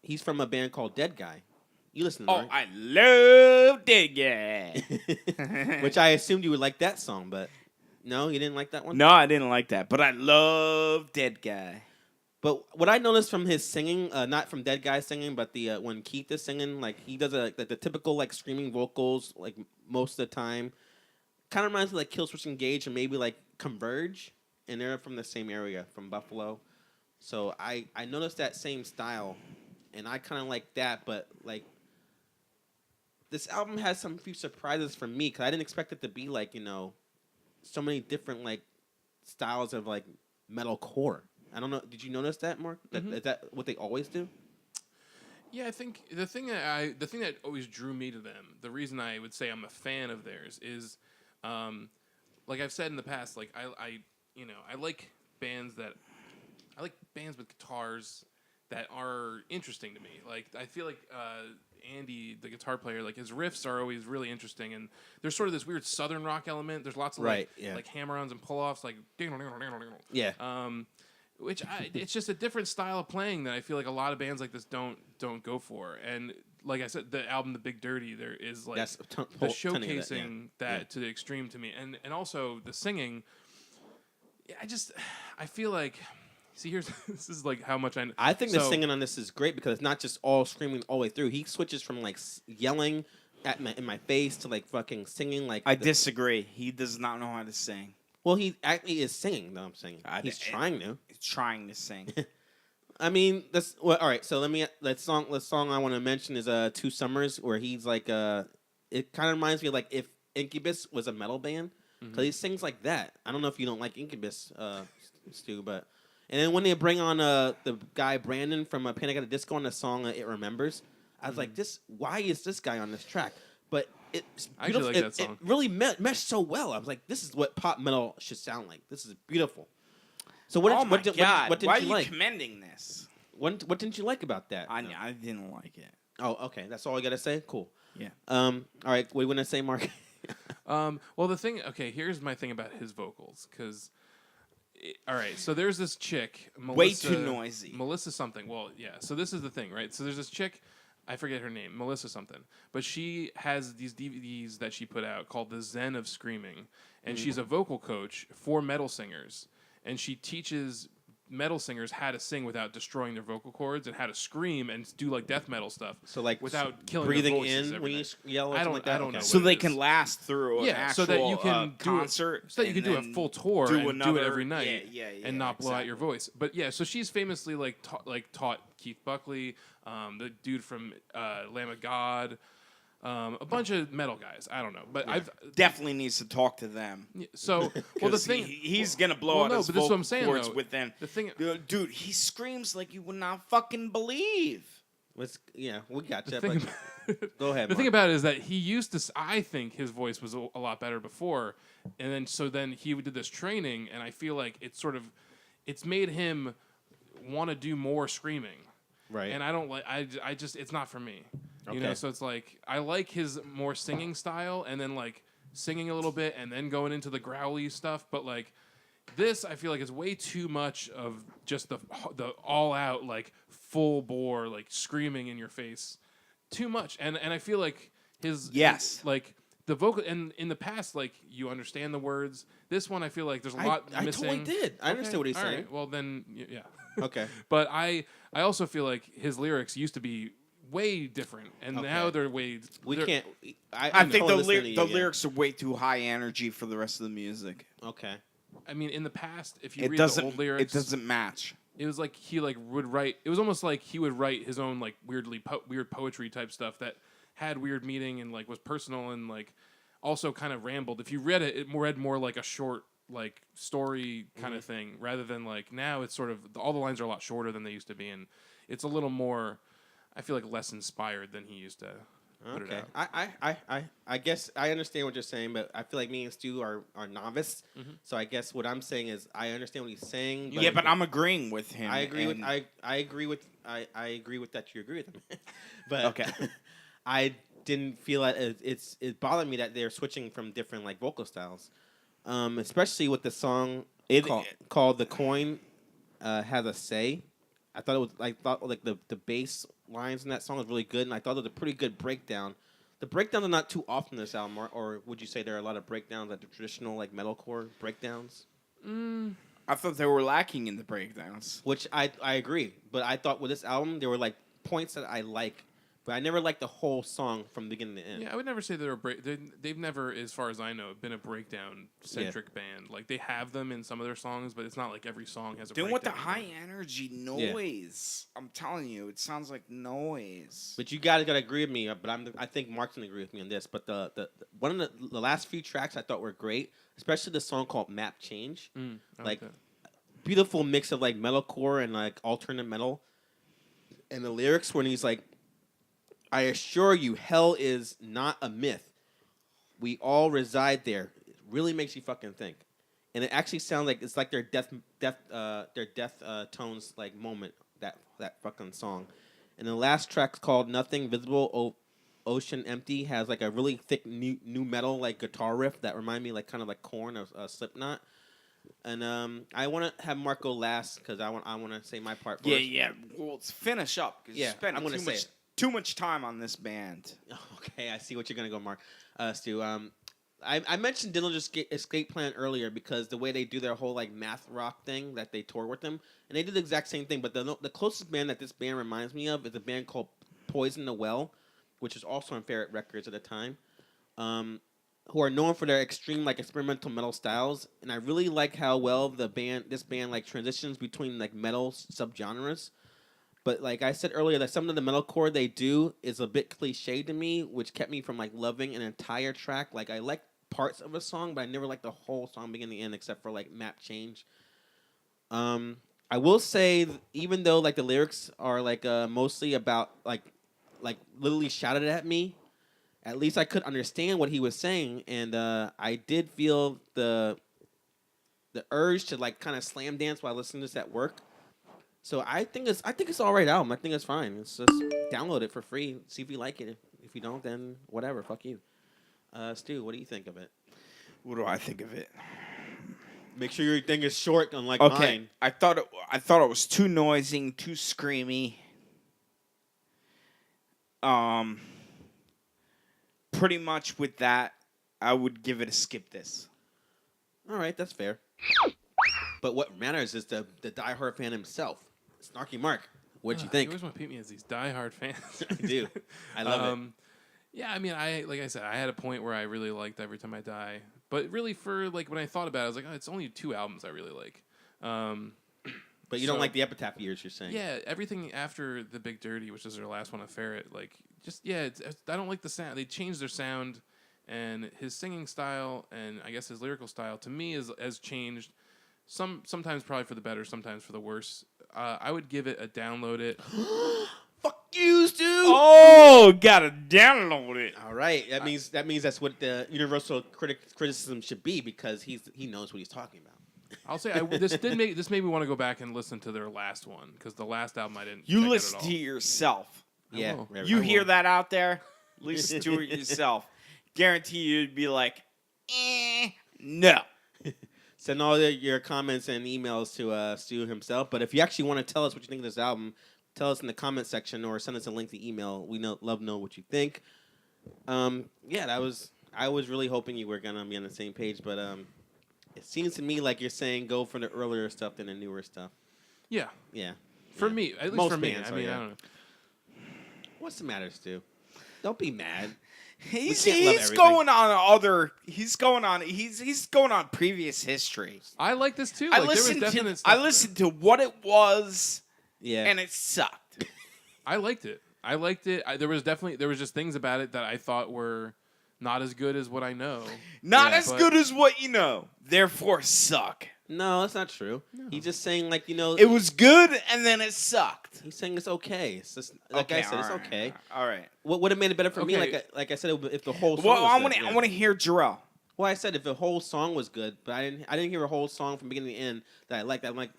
He's from a band called Dead Guy. You listen to Oh, right? I love Dead Guy. Which I assumed you would like that song, but no, you didn't like that one? No, I didn't like that, but I love Dead Guy. But what I noticed from his singing, not from Dead Guy singing, but the when Keith is singing, like he does the typical like screaming vocals like most of the time. Kind of reminds me of, like Killswitch Engage and maybe like Converge, and they're from the same area, from Buffalo. So I noticed that same style, and I kind of like that. But like this album has some few surprises for me because I didn't expect it to be like so many different like styles of like metalcore. I don't know. Did you notice that, Mark? Is that what they always do? Yeah, I think the thing that always drew me to them, the reason I would say I'm a fan of theirs is, like I've said in the past, like I like bands with guitars that are interesting to me. Like I feel like Andy, the guitar player, like his riffs are always really interesting, and there's sort of this weird southern rock element. There's lots of like hammer-ons and pull-offs, like which it's just a different style of playing that I feel like a lot of bands like this don't go for. And like I said, the album The Big Dirty, there is like the showcasing that to the extreme to me, and also the singing. Yeah, I feel like. See, this is like how much I think the singing on this is great because it's not just all screaming all the way through. He switches from like yelling in my face to like fucking singing like. I disagree. He does not know how to sing. Well, he actually is singing, though. I'm saying he's trying to. He's trying to sing. I mean, all right. So the song I want to mention is "Two Summers," where he's like it kind of reminds me of like if Incubus was a metal band because he sings like that. I don't know if you don't like Incubus, Stu, but and then when they bring on the guy Brandon from Panic at the Disco on the song "It Remembers," I was like, why is this guy on this track? But it's I actually like that song. It really meshed so well. I was like, this is what pop metal should sound like. This is beautiful. So what didn't Why you are you like? commending this? What didn't you like about that? I didn't like it. Oh, okay. That's all I gotta say. Cool. Yeah. All right. What do you want to say, Mark? Well, the thing. Okay, here's my thing about his vocals, because. All right, so there's this chick, Melissa, way too noisy. Melissa something. Well, yeah. So this is the thing, right? So there's this chick. I forget her name, Melissa something. But she has these DVDs that she put out called The Zen of Screaming. And she's a vocal coach for metal singers. And she teaches metal singers how to sing without destroying their vocal cords and how to scream and do like death metal stuff. So like without killing breathing their voices in when you yell. I don't like that? know. So what they it can is. last through an actual so that you can concert. So that you can do a full tour and do it every night and not blow out exactly. your voice. But yeah, so she's famously taught Keith Buckley, the dude from Lamb of God, a bunch of metal guys. I don't know, but I've Definitely needs to talk to them. so well the thing he's gonna blow out his but this is what vocal I'm saying, cords though. with them. The thing, Dude, he screams like you would not fucking believe. We got you. thing Go ahead. the thing about it is that he used to. I think his voice was a lot better before, and then he did this training, and I feel like it's made him want to do more screaming. Right. And I don't like. I just it's not for me. You Okay. know, so it's like I like his more singing style, and then like singing a little bit, and then going into the growly stuff. But like this, I feel like is way too much of just the all out like full bore like screaming in your face, too much. And I feel like his like the vocal and in the past like you understand the words. This one I feel like there's a lot missing. I totally did. I understand what he's saying. Right. Well then yeah. Okay. But I also feel like his lyrics used to be way different, and now they're way. Can't. I think the lyrics are way too high energy for the rest of the music. Okay. I mean, in the past, if you read the old lyrics, it doesn't match. It was like he like would write. It was almost like he would write his own like weird poetry type stuff that had weird meaning and like was personal and like also kind of rambled. If you read it, it read more like a short like story kind of thing rather than like now it's sort of all the lines are a lot shorter than they used to be, and it's a little more. I feel like less inspired than he used to put it Okay. out. I guess I understand what you're saying, but I feel like me and Stu are novice. So I guess what I'm saying is I understand what he's saying. Yeah, but I'm agreeing with him. I agree with and- I agree with I agree with that you agree with him. But Okay. I didn't feel like it bothered me that they're switching from different like vocal styles. Especially with the song called "The Coin Has a Say." I thought it was the bass lines in that song was really good, and I thought it was a pretty good breakdown. The breakdowns are not too often in this album, or would you say there are a lot of breakdowns like the traditional like metalcore breakdowns? I thought they were lacking in the breakdowns. Which I agree, but I thought with this album there were like points that I like, but I never liked the whole song from beginning to end. Yeah, I would never say they're they've never, as far as I know, been a breakdown centric band. Like they have them in some of their songs, but it's not like every song has a Doing breakdown. with the high energy noise. I'm telling you, it sounds like noise. But you gotta agree with me. But I think Mark's gonna agree with me on this. But the one of the last few tracks I thought were great, especially the song called "Map Change." I Like that. beautiful mix of like metalcore and like alternate metal, and the lyrics when he's like, "I assure you, hell is not a myth. We all reside there." It really makes you fucking think, and it actually sounds like it's like their death tones like moment that fucking song. And the last track's called "Nothing Visible Ocean Empty" has like a really thick new metal like guitar riff that remind me like kind of like Korn or Slipknot. And I want to have Mark go last because I want to say my part first. Yeah. Well, let's finish up because Yeah, you spent I'm gonna say it. too much time on this band. Okay, I see what you're gonna go, Mark. Stu. I mentioned Dillinger Escape Plan earlier because the way they do their whole like math rock thing that they tour with them, and they did the exact same thing. But the closest band that this band reminds me of is a band called Poison the Well, which is also on Ferret Records at the time. Who are known for their extreme like experimental metal styles, and I really like how well this band like transitions between like metal subgenres. But like I said earlier, that some of the metalcore they do is a bit cliche to me, which kept me from like loving an entire track. Like I like parts of a song, but I never like the whole song beginning to end, except for like Map Change. I will say, even though like the lyrics are like mostly about like literally shouted at me, at least I could understand what he was saying, and I did feel the urge to like kind of slam dance while listening to this at work. So I think it's all right album. I think it's fine. It's just download it for free. See if you like it. If you don't, then whatever. Fuck you. Stu, what do you think of it? What do I think of it? Make sure your thing is short, unlike Okay, mine. I thought it was too noisy, too screamy. Pretty much with that, I would give it a skip this. All right, that's fair. But what matters is the diehard fan himself, Snarky Mark. What'd you think? You always want to paint me as these diehard fans. I do. I love it. Yeah, I mean, like I said, I had a point where I really liked Every Time I Die, but really for like when I thought about it, I was like, oh, it's only 2 albums I really like. But you don't like the Epitaph years, you're saying? Yeah, everything after The Big Dirty, which is their last one of Ferret, like I don't like the sound. They changed their sound, and his singing style and I guess his lyrical style to me has changed. Sometimes probably for the better, sometimes for the worse. I would give it a download it. Fuck you, Stu! Oh, gotta download it. All right, that means that's what the universal criticism should be because he knows what he's talking about. I'll say this made me want to go back and listen to their last one because the last album I didn't. You check listen out at to all. yourself. Yeah, will. right, You right. hear that out there? Listen to it yourself. Guarantee you'd be like, no. Send all your comments and emails to Stu himself. But if you actually want to tell us what you think of this album, tell us in the comment section or send us a link to email. We love to know what you think. I was really hoping you were gonna be on the same page, but it seems to me like you're saying go for the earlier stuff than the newer stuff. Yeah, Yeah. for me, at least Most for me. bands I are, mean, yeah. I don't know. What's the matter, Stu? Don't be mad. He's can't love everything. going on previous history. I like this too. I Like, there was listened definite to stuff listened to what it was, Yeah. and it sucked. I liked it. There was just things about it that I thought were not as good as what I know. Not Yeah, as but- good as what you know. Therefore, suck. No, that's not true. He's just saying like It was good, and then it sucked. he's saying it's okay. It's just, like I said, it's alright, okay. All right. What would have made it better for me? Okay. Like I said, if the whole song Well, was I good, want to. I want to hear Jarrell. Well, I said if the whole song was good, but I didn't hear a whole song from beginning to end that I liked. I'm like,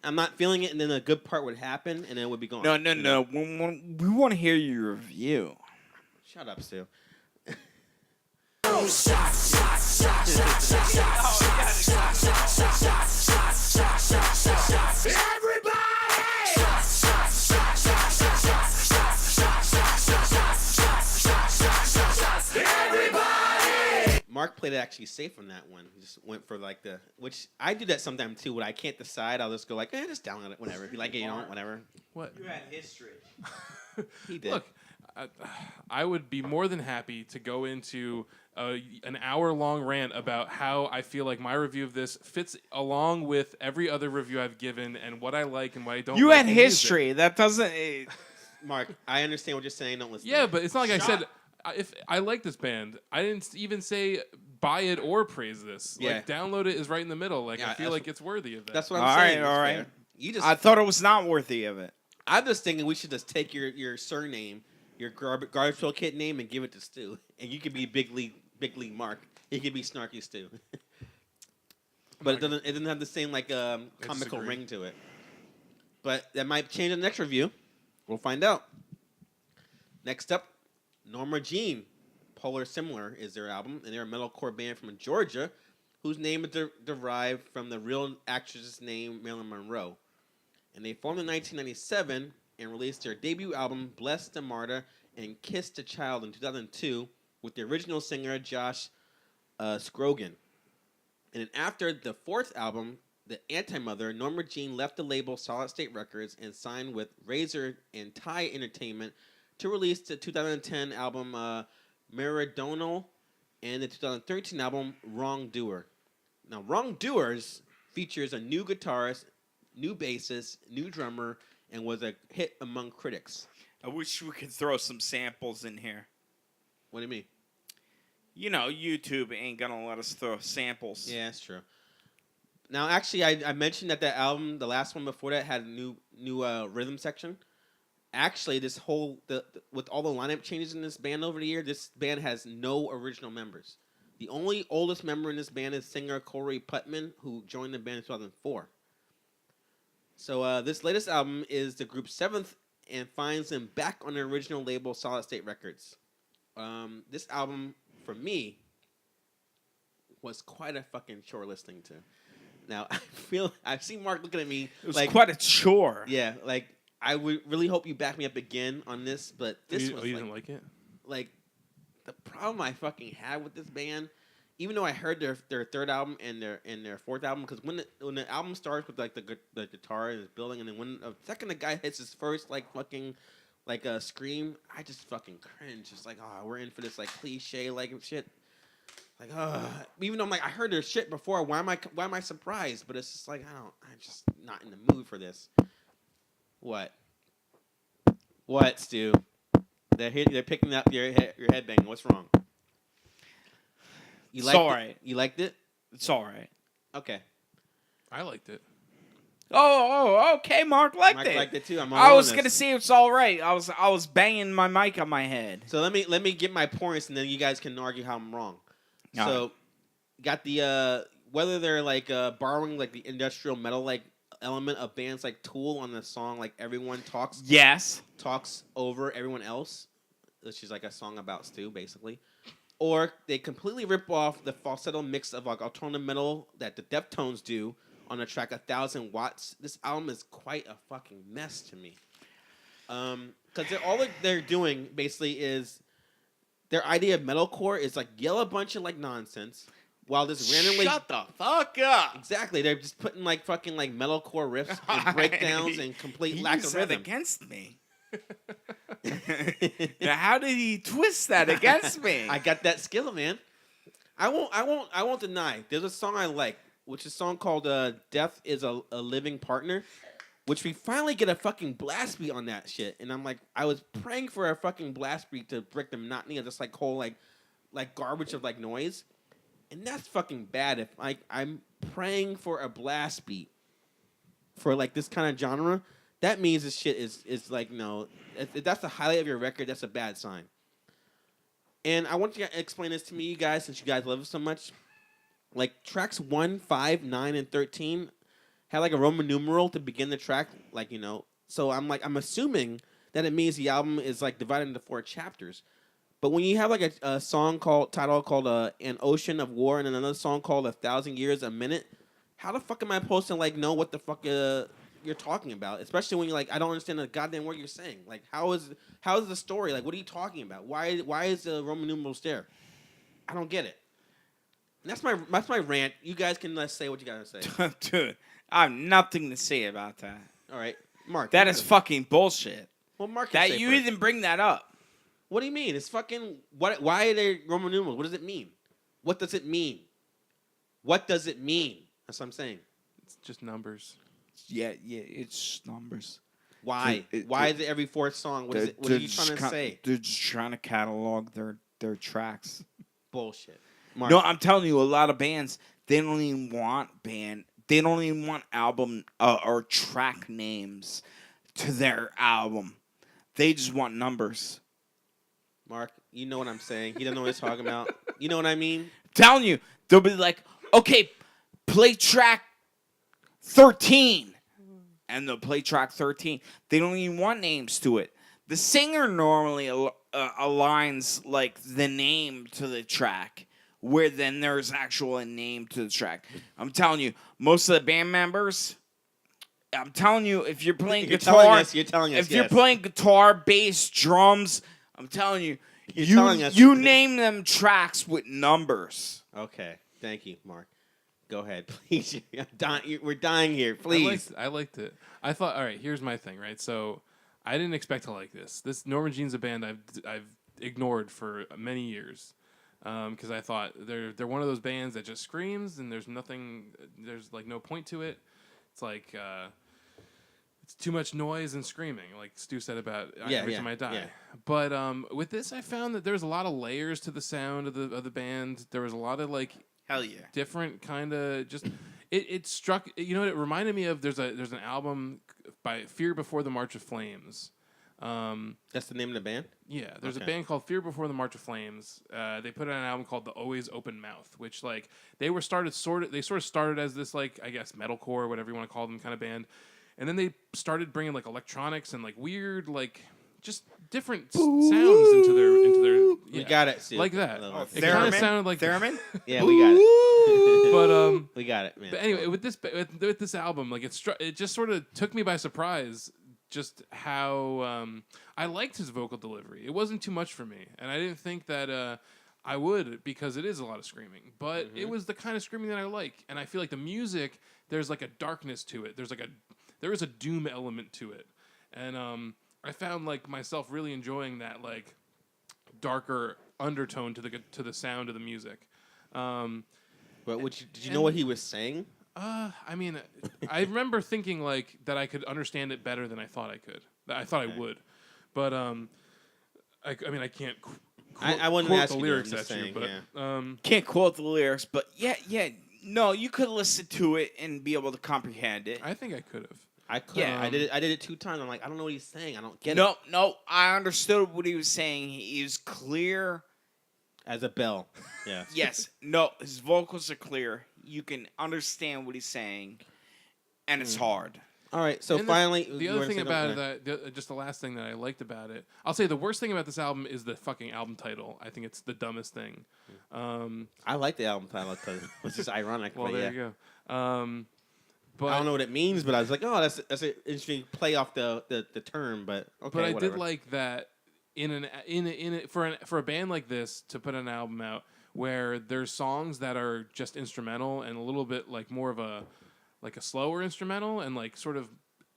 I'm not feeling it, and then a good part would happen, and then it would be gone. No. We want to hear your review. Shut up, Stu. Mark played it actually safe on that one. He just went for like which I do that sometimes too. When I can't decide, I'll just go like, just download it, whatever. If you like it, you know, whatever. What? You had history. He did. Look, I would be more than happy to go into an hour-long rant about how I feel like my review of this fits along with every other review I've given and what I like and what I don't You like. had in music. history. That doesn't. Mark, I understand what you're saying. Don't listen. Yeah, to but it's not like I said if I like this band. I didn't even say buy it or praise this. Yeah. Like download it is right in the middle. Like Yeah, I feel like it's worthy of that. That's what All I'm right, saying. all It's right. fair. You just. I thought it was not worthy of it. I'm just thinking we should just take your surname, your garbage pail kid name, and give it to Stu, and you could be big league Mark. He could be snarky Stu. But it doesn't have the same like comical disagree. ring to it. But that might change in the next review. We'll find out. Next up, Norma Jean. Polar Similar is their album, and they're a metalcore band from Georgia, whose name is derived from the real actress's name, Marilyn Monroe. And they formed in 1997 and released their debut album, Bless the Martyr, and Kiss the Child in 2002 with the original singer, Josh Scroggin. And then after the fourth album, The Anti-Mother, Norma Jean left the label Solid State Records and signed with Razor and Thai Entertainment to release the 2010 album Meridional and the 2013 album Wrongdoer. Now, Wrongdoers features a new guitarist, new bassist, new drummer, and was a hit among critics. I wish we could throw some samples in here. What do you mean? You know, YouTube ain't gonna let us throw samples. Yeah, that's true. Now, actually, I mentioned that album, the last one before that, had a new rhythm section. Actually, this whole with all the lineup changes in this band over the year, this band has no original members. The only oldest member in this band is singer Corey Putman, who joined the band in 2004. So this latest album is the group's seventh and finds them back on their original label, Solid State Records. This album, for me, was quite a fucking chore listening to. Now, I see Mark looking at me. It was like, quite a chore. Yeah, like, I would really hope you back me up again on this, but this was you didn't like it? like the problem I fucking had with this band. Even though I heard their third album and their fourth album, because when the album starts with like the guitar and it's building, and then when the second the guy hits his first like fucking like a scream, I just fucking cringe. It's like, oh, we're in for this like cliche like shit. Like, even though I'm like I heard their shit before, why am I surprised? But it's just like I'm just not in the mood for this. What, Stu? They're picking up your headbang. What's wrong? You liked all right. You liked it? It's all right. Okay. I liked it. Oh, okay. Mark liked Mark it. liked it too. I was gonna say it's all right. I was banging my mic on my head. So let me get my points, and then you guys can argue how I'm wrong. All So, got the whether they're like borrowing like the industrial metal like element of bands like Tool on the song like Everyone Talks over everyone else, which is like a song about Stu basically. Or they completely rip off the falsetto mix of like alternative metal that the Deftones do on the track 1,000 Watts. This album is quite a fucking mess to me. Because all they're doing basically is their idea of metalcore is like yell a bunch of like nonsense while this randomly Shut the fuck up. Exactly, they're just putting like fucking like metalcore riffs and breakdowns and complete lack of rhythm. Against me. Now, how did he twist that against me? I got that skill, man. I won't deny. There's a song I like, which is a song called "Death Is a Living Partner," which we finally get a fucking blast beat on that shit. And I'm like, I was praying for a fucking blast beat to break the monotony of this like whole like garbage of like noise. and that's fucking bad. If I'm praying for a blast beat for like this kind of genre, that means this shit is like no. If that's the highlight of your record, that's a bad sign. And I want you to explain this to me, you guys, since you guys love it so much. Like tracks 1, 5, 9, and 13 had like a Roman numeral to begin the track, like So I'm assuming that it means the album is like divided into 4 chapters. But when you have like a song called "An Ocean of War" and another song called "1,000 Years a Minute," how the fuck am I supposed to like know what the fuck you're talking about? Especially when you're like, I don't understand the goddamn word you're saying. Like, how is the story? Like, what are you talking about? Why is the Roman numerals there? I don't get it. And that's my rant. You guys can say what you gotta say. Dude, I have nothing to say about that. All right, Mark. That is fucking bullshit. Well, Mark. That you even bring that up. What do you mean? It's fucking what? Why are they Roman numerals? What does it mean? What does it mean? What does it mean? That's what I'm saying. It's just numbers. Yeah, it's numbers. Why? Why is it every 4th song? What are you trying to say? They're just trying to catalog their tracks. Bullshit. Mark. No, I'm telling you, a lot of bands they don't even want album or track names to their album. They just want numbers. Mark, you know what I'm saying. He doesn't know what he's talking about. You know what I mean? I'm telling you, they'll be like, okay, play track 13. And they'll play track 13. They don't even want names to it. The singer normally aligns like the name to the track, where then there's actual name to the track. I'm telling you, most of the band members, I'm telling you, if you're playing guitar, you're telling us, if you're playing guitar, bass, drums, I'm telling you, telling us you name them tracks with numbers. Okay, thank you, Mark. Go ahead, please. We're dying here. Please. I liked it. I thought, all right, here's my thing, right? So I didn't expect to like this. This Norma Jean's a band I've ignored for many years because I thought they're one of those bands that just screams and there's like no point to it. It's like it's too much noise and screaming, like Stu said about Every Time I Die. Yeah. But with this, I found that there's a lot of layers to the sound of the band. There was a lot of like Hell yeah, different kind of just. It struck. You know what it reminded me of? There's an album by Fear Before the March of Flames. That's the name of the band? Yeah, there's a band called Fear Before the March of Flames. They put out an album called The Always Open Mouth, which like they sort of started as this like I guess metalcore or whatever you want to call them kind of band, and then they started bringing like electronics and like weird like just different sounds into their We got it, Stu. like that. Oh, It kind of sounded like theremin. Yeah, we got it. but we got it, man. But anyway, with this album, like it just sort of took me by surprise. Just how I liked his vocal delivery. It wasn't too much for me, and I didn't think that I would because it is a lot of screaming. But it was the kind of screaming that I like, and I feel like the music there's like a darkness to it. There is a doom element to it, and I found like myself really enjoying that like darker undertone to the sound of the music. But did you know what he was saying? I mean, I remember thinking like that I could understand it better than I thought I could. I thought I would, but I mean I can't. I wouldn't quote ask the you, lyrics I'm at just you, saying, but yeah. Can't quote the lyrics, but no, you could listen to it and be able to comprehend it. I think I could have. I could. Yeah. I did it 2 times. I'm like, I don't know what he's saying. I don't get No, it. no, I understood what he was saying. He was clear. As a bell. Yeah. Yes, no, his vocals are clear. You can understand what he's saying, and it's hard. All right. So And finally, the other thing about it, just the last thing that I liked about it, I'll say the worst thing about this album is the fucking album title. I think it's the dumbest thing. I like the album title because it's just ironic. Well, but there yeah. you go. But I don't know what it means, but I was like, oh, that's an interesting play off the term. But okay, But I whatever. did like that for a band like this to put an album out where there's songs that are just instrumental and a little bit like more of a slower instrumental and like sort of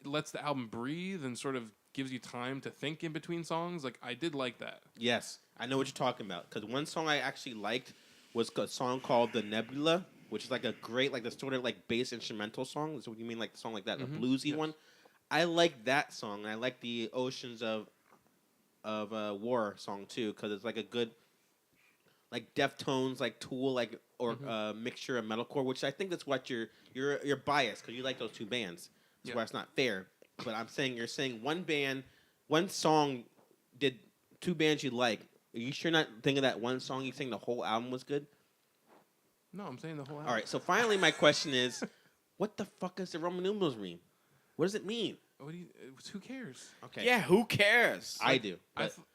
lets the album breathe and sort of gives you time to think in between songs. Like I did like that. Yes, I know what you're talking about. Because one song I actually liked was a song called "The Nebula," which is like a great, like the sort of like bass instrumental song. So you mean like the song like that, a bluesy Yes. one? I like that song. I like the Oceans of War song too because it's like a good like Deftones, like Tool, like or mixture of metalcore, which I think that's what you're biased because you like those two bands. That's why it's not fair. But I'm saying you're saying one song did two bands you like. Are you sure not thinking that one song you think the whole album was good? No, I'm saying the whole album. All right. So finally, my question is, what the fuck does the Roman numerals mean? What does it mean? Who cares? Okay. Yeah, who cares? I do.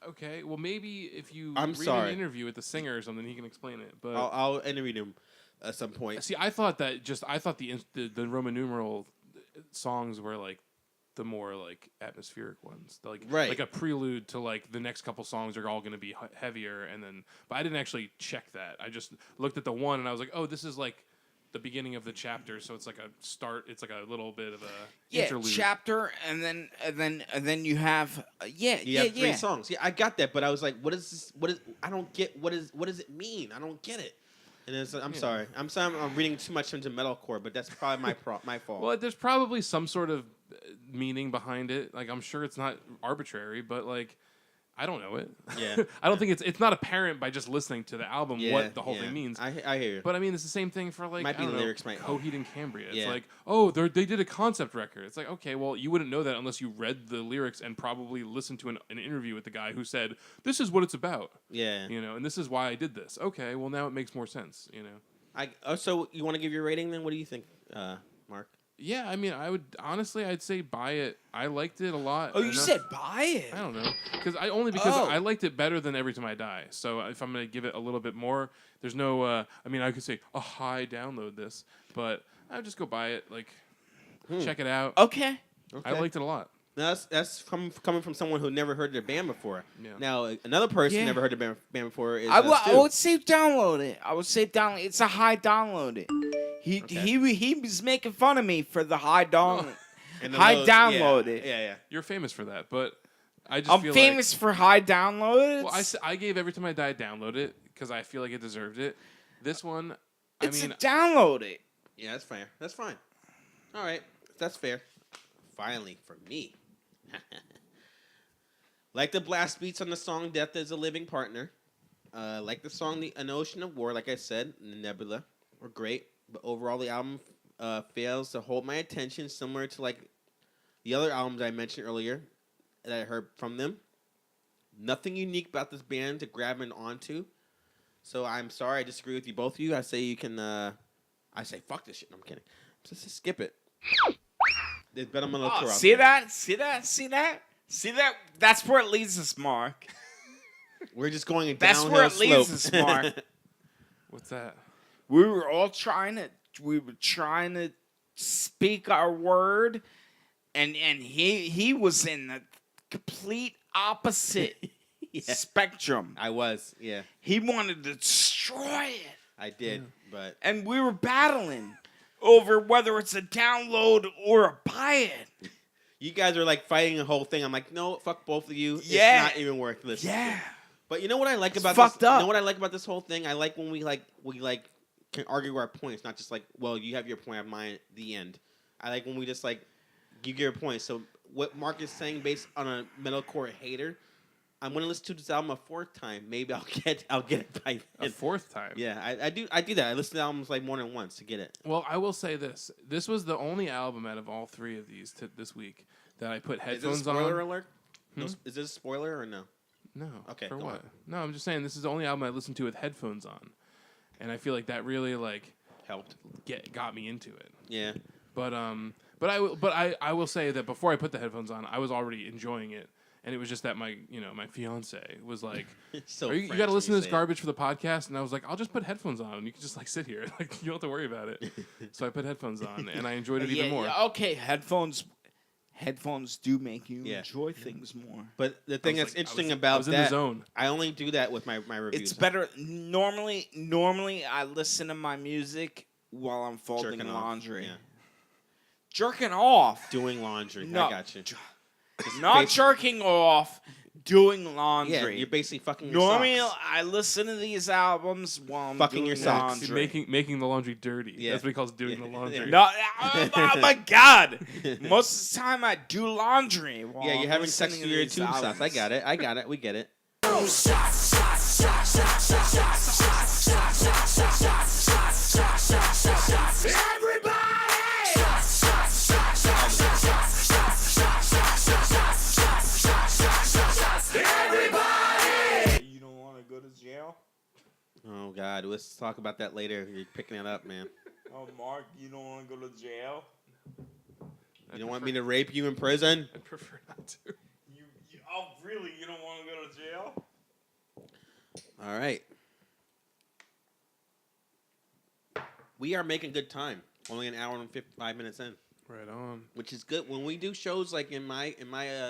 Okay, well maybe if you I'm read sorry. an interview with the singer or something, he can explain it. But I'll interview him at some point. see, I thought the Roman numeral songs were like the more like atmospheric ones, like a prelude to like the next couple songs are all going to be heavier, and then. But I didn't actually check that. I just looked at the one and I was like, oh, this is like the beginning of the chapter, so it's like a start. It's like a little bit of a interlude. Chapter, and then you have You have three songs. Yeah, I got that, but I was like, what is this? What is? I don't get. What does it mean? I don't get it. And I'm sorry. I'm reading too much into metalcore, but that's probably my fault. Well, there's probably some sort of meaning behind it. Like I'm sure it's not arbitrary, but like I don't know it. Yeah. I don't think it's not apparent by just listening to the album what the whole thing means. I hear you. But I mean, it's the same thing for like Might be lyrics might help. Coheed and Cambria. It's Yeah. like, oh, they did a concept record. It's like, okay, well, you wouldn't know that unless you read the lyrics and probably listened to an interview with the guy who said, "This is what it's about." Yeah. You know, and this is why I did this. Okay, well now it makes more sense. You know. So you want to give your rating then? What do you think, Mark? Yeah, I mean, I'd say buy it. I liked it a lot. Oh, you said buy it. I don't know, because I liked it better than Every Time I Die. So if I'm gonna give it a little bit more, there's no. I mean, I could say a high download this, but I would just go buy it. Like, check it out. Okay. I liked it a lot. Now that's coming from someone who never heard their band before. Yeah. Now another person never heard their band before is I Stu. would say download it. I would say download. It's a high download it. He was making fun of me for the high download. Download it. Yeah. You're famous for that, but I just I'm feel famous for high downloads. Well, I gave Every Time I Die download it because I feel like it deserved it. This one, it's a download it. Yeah, that's fair. That's fine. All right, that's fair. Finally, for me. Like the blast beats on the song Death is a Living Partner. Like the song An Ocean of War, like I said, Nebula, were great. But overall, the album fails to hold my attention, similar to like the other albums I mentioned earlier that I heard from them. Nothing unique about this band to grab onto. So I'm sorry, I disagree with you, both of you. I say you can. I say fuck this shit. No, I'm kidding. Just skip it. There's better metalcore out See there. that? See that? See that? See that? That's where it leads us, Mark. We're just going a That's downhill where it slope. leads us, Mark. What's that? We were all trying to speak our word, and he was in the complete opposite spectrum. I was, yeah. He wanted to destroy it. I did, but And we were battling over whether it's a download or a buy it. you guys are like fighting the whole thing. I'm like, no, fuck both of you. Yeah. It's not even worth listening. Yeah. But you know what I like about fucked this? up. You know what I like about this whole thing? I like when we can argue our points, not just like, well, you have your point, I have mine. The end. I like when we just like you get your point. So what Mark is saying, based on a metalcore hater, I'm gonna listen to this album a fourth time. Maybe I'll get it by then. A fourth time. Yeah, I do that. I listen to albums like more than once to get it. Well, I will say this. This was the only album out of all three of these this week that I put headphones Is this a spoiler on. alert? No, is this a spoiler or no? No. Okay, For go what? on. No, I'm just saying this is the only album I listened to with headphones on, and I feel like that really like Helped. got me into it. Yeah. But I will say that before I put the headphones on, I was already enjoying it, and it was just that my fiance was like, So you French got to when listen you to this say it. garbage for the podcast, and I was like, I'll just put headphones on, and you can just like sit here, like you don't have to worry about it. So I put headphones on, and I enjoyed it even more. Yeah, okay, headphones do make you enjoy things more. But the thing I that's was like- interesting I was about in the that, zone. I only do that with my reviews. It's better. Normally, I listen to my music while I'm folding Jerking off. laundry. Yeah. Jerking off. Doing laundry. No. I got you. Not jerking off. Doing laundry. Yeah, you're basically fucking your Normally, socks. I listen to these albums while I'm Fucking doing your socks. laundry. Making the laundry dirty. Yeah. That's what he calls doing the laundry. No, oh my God! Most of the time, I do laundry. While Yeah, you're I'm having sex listening with to your these tube socks. albums. I got it. We get it. You don't want to go to jail? Oh God, let's talk about that later. You're picking it up, man. Oh, Mark, you don't want to go to jail? You don't want me to rape you in prison? I'd prefer not to. Oh, really? You don't want to go to jail? All right. We are making good time. Only an hour and 55 minutes in, Right on. which is good. When we do shows like in my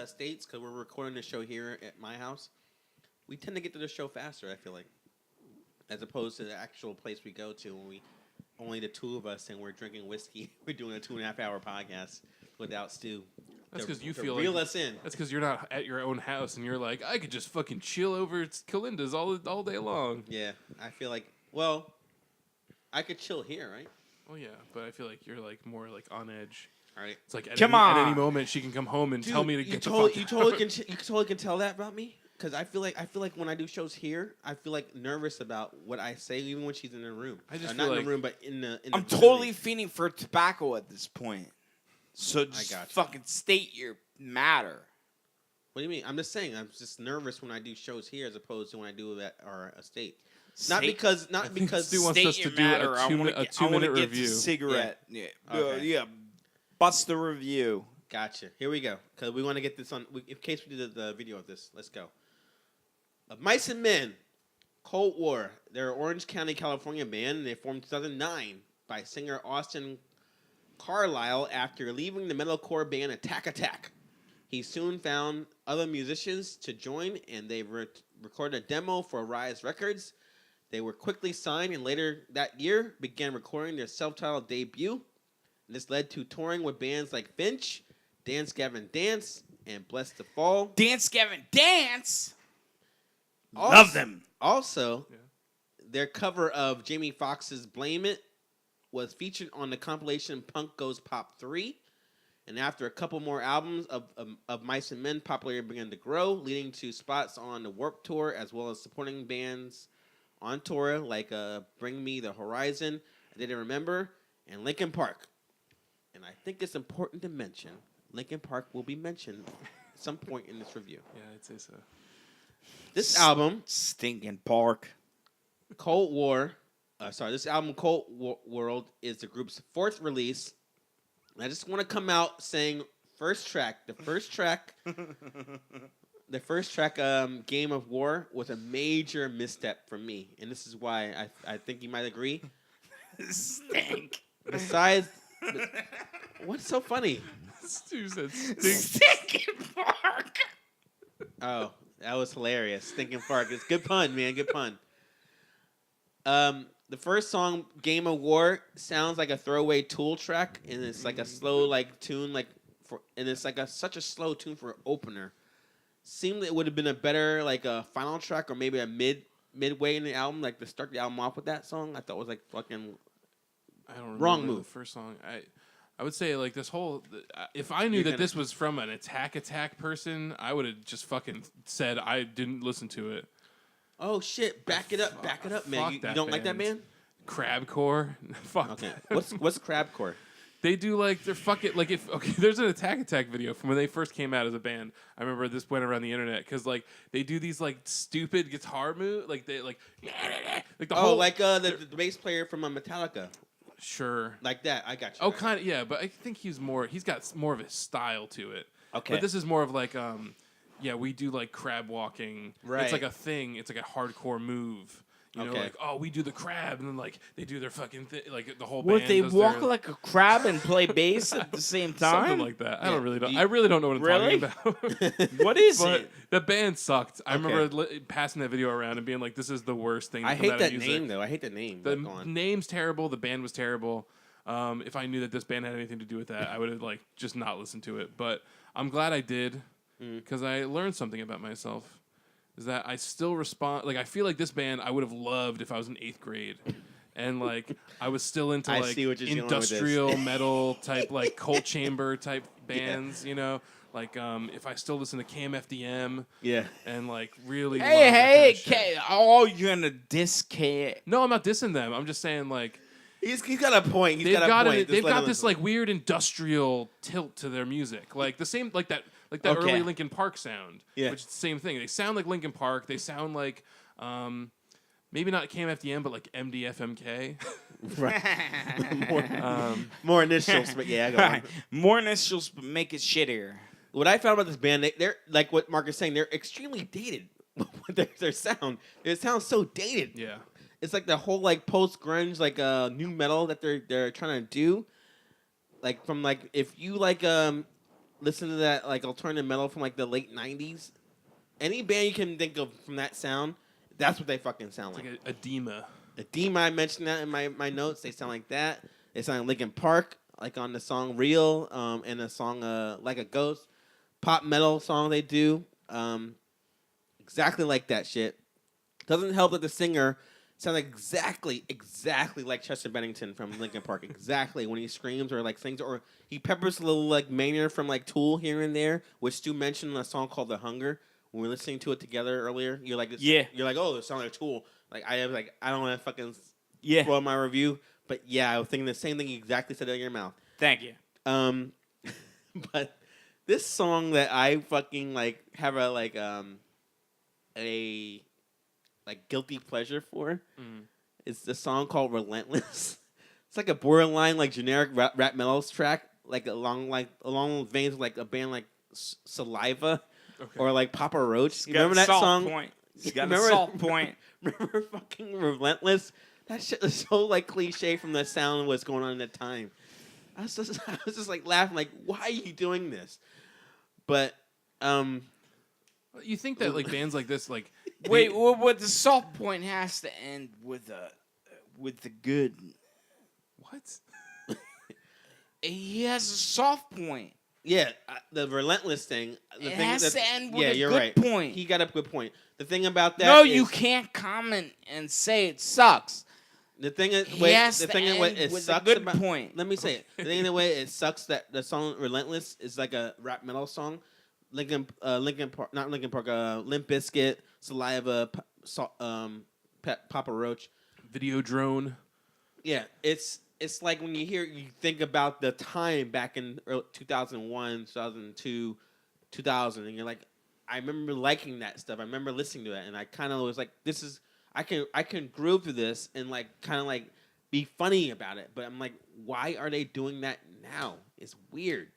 states, because we're recording the show here at my house, we tend to get to the show faster. I feel like, as opposed to the actual place we go to when we only the two of us and we're drinking whiskey. We're doing a 2.5 hour podcast without Stu. That's because you to feel reel like us in. that's because you're not at your own house and you're like, I could just fucking chill over at Kalinda's all day long. Yeah, I feel like. Well, I could chill here, right? Oh yeah, but I feel like you're like more like on edge. All right. It's like Come at any on. moment she can come home and tell me to get the totally, fuck you out. totally can tell that about me. Because I feel like when I do shows here, I feel like nervous about what I say, even when she's in the room. I just not feel in like- the room, but in the. I'm totally feeding for tobacco at this point. So just got you. fucking state your matter. What do you mean? I'm just saying. I'm just nervous when I do shows here as opposed to when I do at our estate. Not State- because. I think Stu wants state us to your do a matter. I 2 wanna a get- 2 I wanna minute get review. the cigarette. Yeah. Okay. Yeah. Bust the review. Gotcha. Here we go. Because we want to get this on. In case we did the video of this, let's go. Mice and Men, Cold War. They're an Orange County, California band. They formed in 2009 by singer Austin Carlisle after leaving the metalcore band Attack Attack. He soon found other musicians to join, and they recorded a demo for Rise Records. They were quickly signed, and later that year began recording their self-titled debut. This led to touring with bands like Finch, Dance Gavin Dance, and Bless the Fall. Dance, Gavin, dance. Also- Love them. Also, Yeah. their cover of Jamie Foxx's "Blame It" was featured on the compilation "Punk Goes Pop 3." And after a couple more albums of Mice and Men, popularity began to grow, leading to spots on the Warped Tour as well as supporting bands on tour like Bring Me the Horizon, I Didn't Remember, and Linkin Park. And I think it's important to mention Linkin Park will be mentioned at some point in this review. Yeah, I'd say so. This album, Stinking Park. Cold War, this album, Cold World, is the group's fourth release. And I just want to come out saying, the first track, Game of War, was a major misstep for me. And this is why I think you might agree. Stink. Besides, what's so funny? Stu said stink. Stinking Park. Oh, that was hilarious. Stinking Park. It's a good pun, man. Good pun. The first song, Game of War, sounds like a throwaway Tool track, and it's like a slow tune, and it's like such a slow tune for an opener. Seemed it would have been a better a final track or maybe a midway in the album, like to start the album off with that song. I thought was like fucking. I don't remember Wrong the move. first song. I would say like this whole. If I knew You're that gonna- this was from an Attack person, I would have just fucking said I didn't listen to it. Oh shit! Back it up, man. Fuck You that don't like that band. band? Crabcore. Fuck. Okay. that. What's Crabcore? They do like they're fucking like if okay. There's an Attack video from when they first came out as a band. I remember this went around the internet because like they do these like stupid guitar move like they like the Oh, whole the bass player from Metallica, sure. like that. I got you. Oh, kind of yeah, but I think he's got more of a style to it. Okay. But this is more of like yeah, we do like crab walking. Right. It's like a thing. It's like a hardcore move. You know, Okay. like oh, we do the crab, and then like they do their fucking thing. Like the whole Would band they does walk their, like a crab and play bass at the same time? something like that. I Yeah. don't really know. Do you- I really don't know what I'm Really? talking about. What is But it? the band sucked. I Okay. remember passing that video around and being like, "This is the worst thing." I to come hate out of that music. name though. I hate the name. The But go on. name's terrible. The band was terrible. If I knew that this band had anything to do with that, I would have like just not listened to it. But I'm glad I did because I learned something about myself. Is that I still respond like I feel like this band I would have loved if I was in 8th grade. And like I was still into I like see what you're dealing with this. industrial metal type like Cold Chamber type bands, you know, if I still listen to KMFDM Yeah. and like really love Hey, that kind hey, of shit. oh, you're gonna diss K. No, I'm not dissing them. I'm just saying like He's got a point. He's got a point. Just they've let got him this listen. like weird industrial tilt to their music, like the same like that Okay. early Linkin Park sound, Yeah. which is the same thing. They sound like Linkin Park. They sound like maybe not KMFDM, but like MDFMK. Right. More initials, but yeah, I got one. More initials, but make it shittier. What I found about this band, they're like what Mark is saying. They're extremely dated. their sound, it sounds so dated. Yeah. It's like the whole like post grunge like new metal that they're trying to do. Like from like if you like listen to that like alternative metal from like the late '90s, any band you can think of from that sound, that's what they fucking sound It's like. like a Edema. Edema, I mentioned that in my notes. They sound like that. They sound like Linkin Park, like on the song "Real," and the song "Like a Ghost," pop metal song they do, exactly like that shit. Doesn't help that the singer sounds exactly like Chester Bennington from Linkin Park, exactly when he screams or like sings, or he peppers a little like Maynard from like Tool here and there, which Stu mentioned in a song called "The Hunger." When we were listening to it together earlier, you're like, Yeah. you're like, oh, it sounds like Tool. Like I don't want to fucking Yeah. spoil my review, but yeah, I was thinking the same thing you exactly said out of your mouth. Thank you. But this song that I fucking like have a guilty pleasure for is the song called "Relentless." It's like a borderline like generic rap metal track, like along the veins of like a band like Saliva or like Papa Roach. You remember that song? Point. He's got a Remember- salt point. Remember fucking Relentless? That shit was so like cliche from the sound of what's going on at the time. I was just like laughing, like, why are you doing this? But You think that like bands like this, like Wait, what the salt point has to end with the good. what? He has a soft point. yeah, the Relentless thing. The It thing has to end with a you're good right. point. He got a good point. The thing about that, No, is- you can't comment and say it sucks. The thing is, He wait, has the to thing is, end what it with a sucks good about. point. Let me say it. The thing the way it sucks that the song "Relentless" is like a rap metal song. Linkin Park, not Linkin Park. Limp Bizkit, Saliva, Papa Roach. Video drone. Yeah, it's like when you think about the time back in 2001, 2002, 2000, and you're like, I remember liking that stuff. I remember listening to it, and I kind of was like, this is I can groove through this and like kind of like be funny about it. But I'm like, why are they doing that now? It's weird.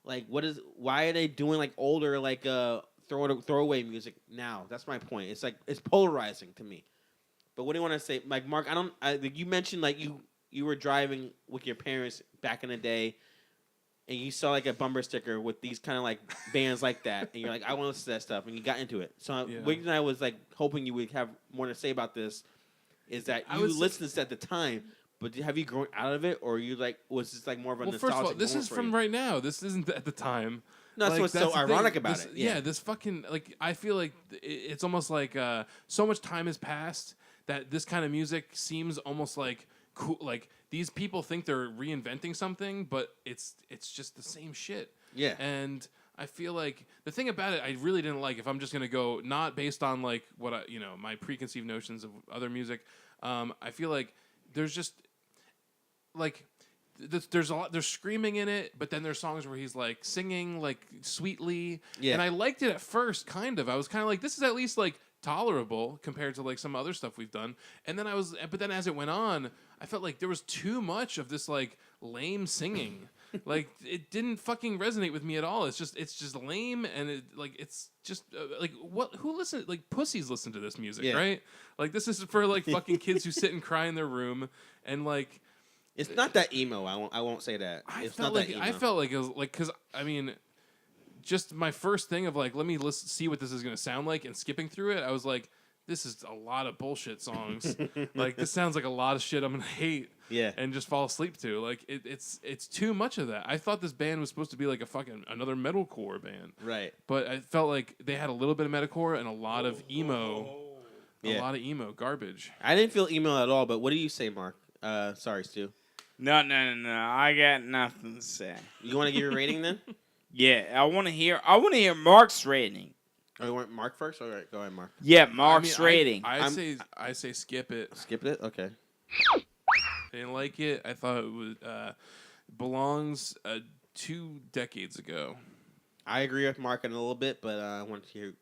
Like, why are they doing like older like throwaway music now? That's my point. It's like it's polarizing to me. But what do you want to say, like Mark? You mentioned like you were driving with your parents back in the day, and you saw like a bumper sticker with these kind of like bands like that, and you're like, I want to listen to that stuff, and you got into it. So Yeah. the reason I was like hoping you would have more to say about this is that I you was- listened to this at the time, but have you grown out of it, or you like was this like more of a Well, nostalgic first of all, this moment is for from you? right now. This isn't at the time. No, that's Like, what's so the thing. ironic about This- it. Yeah, this fucking like I feel like it's almost like so much time has passed that this kind of music seems almost like cool. Like these people think they're reinventing something, but it's just the same shit. Yeah. And I feel like the thing about it, I really didn't like. If I'm just gonna go not based on like what my preconceived notions of other music, I feel like there's just like there's a lot. There's screaming in it, but then there's songs where he's like singing like sweetly. Yeah. And I liked it at first, kind of. I was kind of like, this is at least like tolerable compared to like some other stuff we've done. And then but then as it went on, I felt like there was too much of this like lame singing. Like it didn't fucking resonate with me at all. It's just lame, and it's just like who listen like pussies listen to this music, Yeah. right? Like this is for like fucking kids who sit and cry in their room and like. It's not that emo. I won't say that. I It's felt not like that emo. I felt like it was like because I mean, just my first thing of like let me see what this is gonna sound like and skipping through it, I was like, this is a lot of bullshit songs. Like this sounds like a lot of shit I'm gonna hate. Yeah. And just fall asleep to. Like it's too much of that. I thought this band was supposed to be like a fucking another metalcore band, Right. but I felt like they had a little bit of metalcore and a lot of emo, Yeah. a lot of emo garbage. I didn't feel emo at all. But what do you say, Mark? Sorry, Stu. No. I got nothing to say. You want to give your rating then? Yeah, I want to hear Mark's rating. Oh, you want Mark first? All right, go ahead, Mark. Yeah, Mark's rating. I say skip it. Skip it. Okay. I didn't like it. I thought it was belongs 2 decades ago. I agree with Mark in a little bit, but I want to hear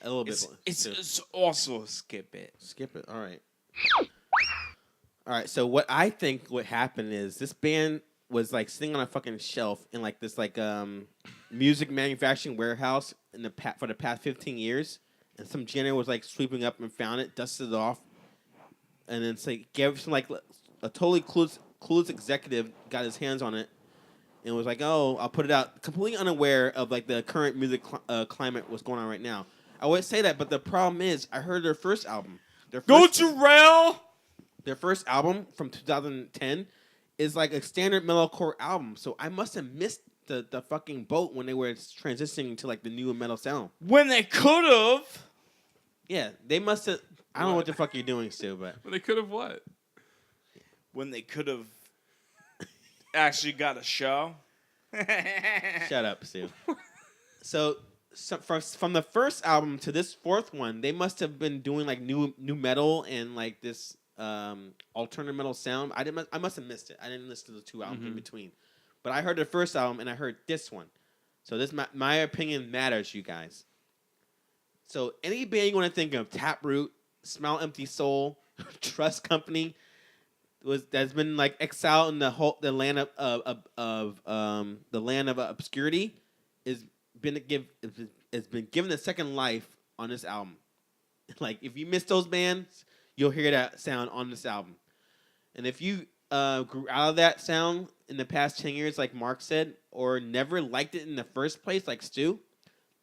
a little bit. It's also skip it. Skip it. All right. All right. So what I think what happened is this band was like sitting on a fucking shelf in like this like music manufacturing warehouse for the past 15 years, and some janitor was like sweeping up and found it, dusted it off, and then it's like gave some like a totally clueless executive got his hands on it and was like, oh, I'll put it out, completely unaware of like the current music climate what's going on right now. I would say that, but the problem is I heard their first album. Go Jarrell! Their first album from 2010 is like a standard metalcore album, so I must have missed the fucking boat when they were transitioning to like the new metal sound. When they could have. Yeah, they must have. I don't know what the fuck you're doing, Stu, but Well, they could have what? When they could have actually got a show. shut up, Stu. So from the first album to this fourth one, they must have been doing like new metal and like this alternative metal sound. I must have missed it. I didn't listen to the 2 albums in between, but I heard the first album and I heard this one. So this my opinion matters, you guys. So any band you want to think of, Taproot, Smile Empty Soul, Trust Company, that's been like exiled in the land of obscurity, has been given a second life on this album. Like if you miss those bands, you'll hear that sound on this album. And if you grew out of that sound in the past 10 years, like Mark said, or never liked it in the first place, like Stu,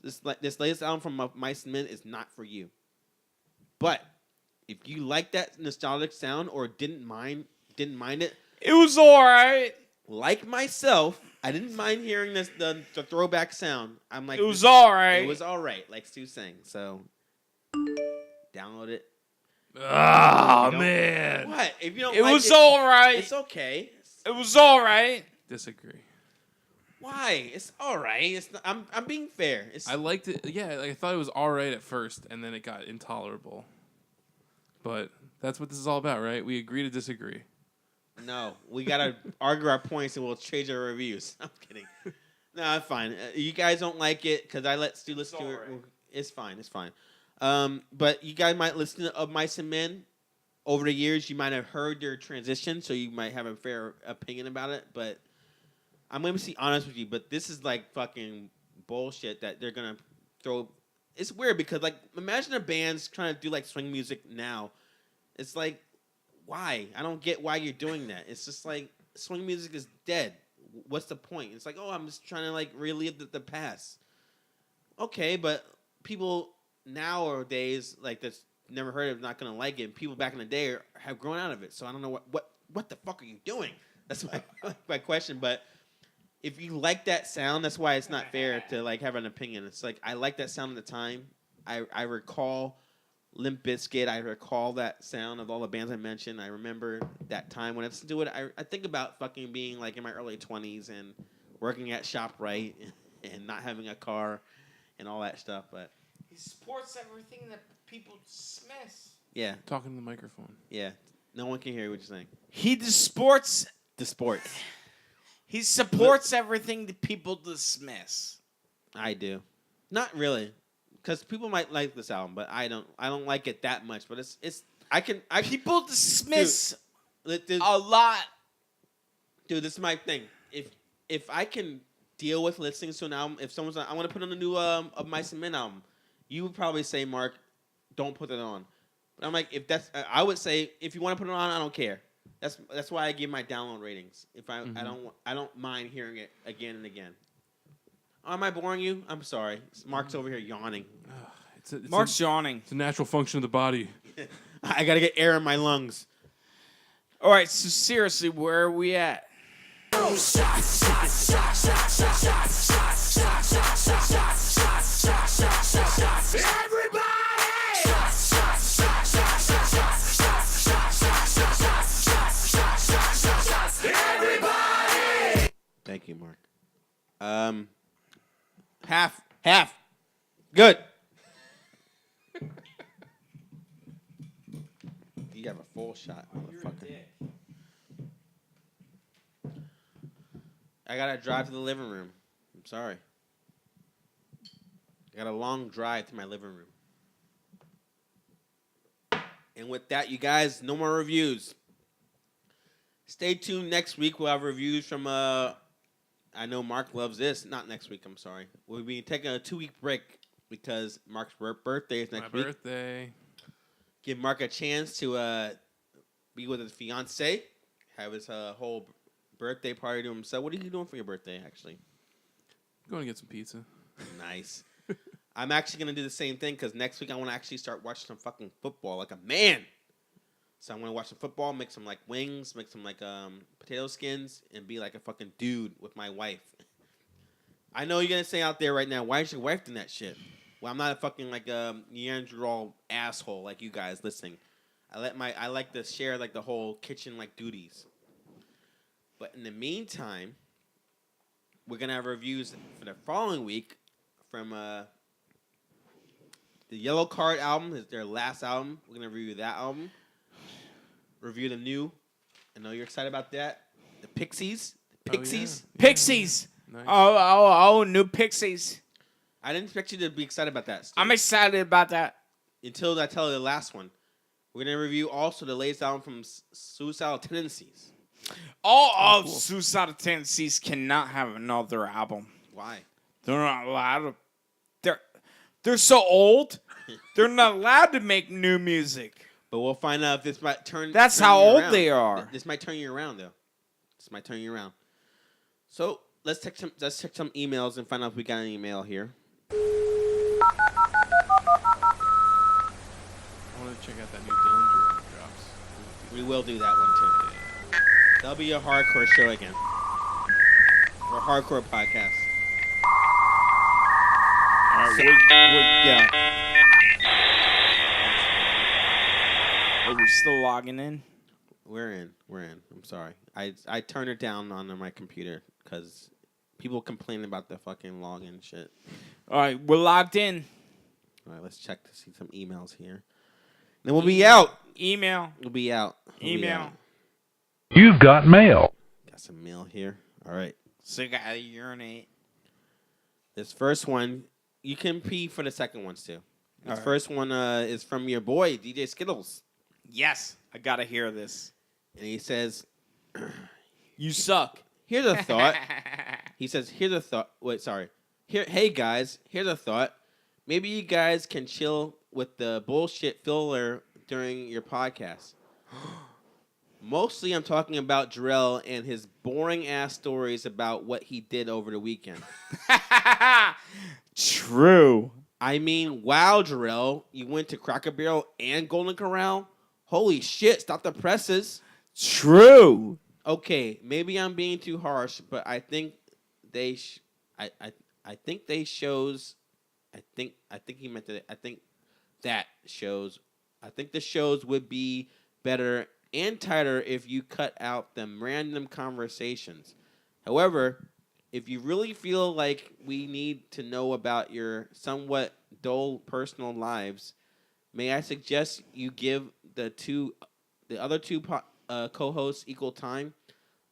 this latest album from Mice and Men is not for you. But if you like that nostalgic sound or didn't mind it, It was alright. like myself, I didn't mind hearing the throwback sound. I'm like, It was alright. It was alright, like Stu's saying. So download it. Oh, You man. What? If you don't It like was alright. It's okay. It was alright. Disagree. Why? It's alright. It's not, I'm being fair. I liked it. Yeah, like, I thought it was all right at first, and then it got intolerable. But that's what this is all about, right? We agree to disagree. No, we gotta argue our points and we'll change our reviews. I'm kidding. No, it's fine. You guys don't like it because I let Stu listen to it. alright. It's fine. It's fine. But you guys might listen to Mice and Men over the years. You might have heard their transition, so you might have a fair opinion about it. But I'm gonna be honest with you. But this is like fucking bullshit that they're gonna throw. It's weird because like imagine a band's trying to do like swing music now. It's like, why? I don't get why you're doing that. It's just like swing music is dead. What's the point? It's like, oh, I'm just trying to like relive the past. Okay, but people nowadays like that's never heard of not gonna like it. People back in the day have grown out of it. So I don't know what the fuck are you doing? That's my question. But if you like that sound, that's why it's not fair to like have an opinion. It's like I like that sound at the time. I recall Limp Bizkit. I recall that sound of all the bands I mentioned. I remember that time when I listen to it. I think about fucking being like in my early 20s and working at ShopRite and not having a car and all that stuff. But He supports everything that people dismiss. yeah, Talking to the microphone. yeah. No one can hear what you're saying. He supports. The sports. He supports everything that people dismiss. I do. Not really. Because people might like this album, but I don't like it that much. But it's People dismiss dude, a lot. dude, this is my thing. If I can deal with listening to an album, if someone's like, I want to put on a new of Mice and Men album, you would probably say, Mark, don't put it on. But I'm like, if that's, I would say, if you want to put it on, I don't care. That's why I give my download ratings. If I don't mind hearing it again and again. Oh, am I boring you? I'm sorry. Mark's over here yawning. Mark's yawning. It's a natural function of the body. I gotta get air in my lungs. All right, so seriously, where are we at? Thank you, Mark. Half. Good. You have a full shot, motherfucker. I gotta drive to the living room. I'm sorry. I got a long drive to my living room. And with that, you guys, no more reviews. Stay tuned next week. We'll have reviews from, I know Mark loves this. Not next week, I'm sorry. We'll be taking a 2-week break because Mark's birthday is next week. My birthday. Give Mark a chance to be with his fiance, have his whole birthday party to himself. What are you doing for your birthday, actually? Going to get some pizza. Nice. I'm actually going to do the same thing because next week I want to actually start watching some fucking football like a man. So I'm going to watch some football, make some like wings, make some like potato skins, and be like a fucking dude with my wife. I know you're going to say out there right now, why is your wife doing that shit? Well, I'm not a fucking like Neanderthal asshole like you guys listening. I like to share like the whole kitchen like duties. But in the meantime, we're gonna have reviews for the following week from the Yellow Card album. Is their last album. We're gonna review that album. Review the new. I know you're excited about that. The Pixies. Pixies. Pixies. Nice. Oh, new Pixies. I didn't expect you to be excited about that, Steve. I'm excited about that. Until I tell you the last one. We're gonna review also the latest album from Suicidal Tendencies. All of cool. Suicidal Tendencies cannot have another album. Why? They're not allowed to. They're so old. They're not allowed to make new music. But we'll find out if this might turn. That's turn how you old around. they are. This might turn you around, though. This might turn you around. So let's check some emails and find out if we got an email here. I want to check out that new Dillinger drops. We will do that one too. That'll be a hardcore show again. Or a hardcore podcast. Yeah. Are we still logging in? We're in. I'm sorry. I turned it down on my computer because people complain about the fucking login shit. All right, we're logged in. All right, let's check to see some emails here. Then we'll be out. Email. We'll be out. Email. You've got mail. Got some mail here. All right. So you gotta urinate. This first one, you can pee for the second ones too. This All right. first one is from your boy, DJ Skittles. Yes, I gotta hear this. And he says, You suck. here's a thought. He says, here's a thought. Wait, sorry. Hey guys, here's a thought. Maybe you guys can chill with the bullshit filler during your podcast. Mostly I'm talking about Jarrell and his boring ass stories about what he did over the weekend. True. I mean, wow, Jarrell, you went to Cracker Barrel and Golden Corral? Holy shit, stop the presses. True. Okay, maybe I'm being too harsh, but I think they I think they shows I think he meant that I think the shows would be better and tighter if you cut out them random conversations. However, if you really feel like we need to know about your somewhat dull personal lives, may I suggest you give the other two co-hosts equal time,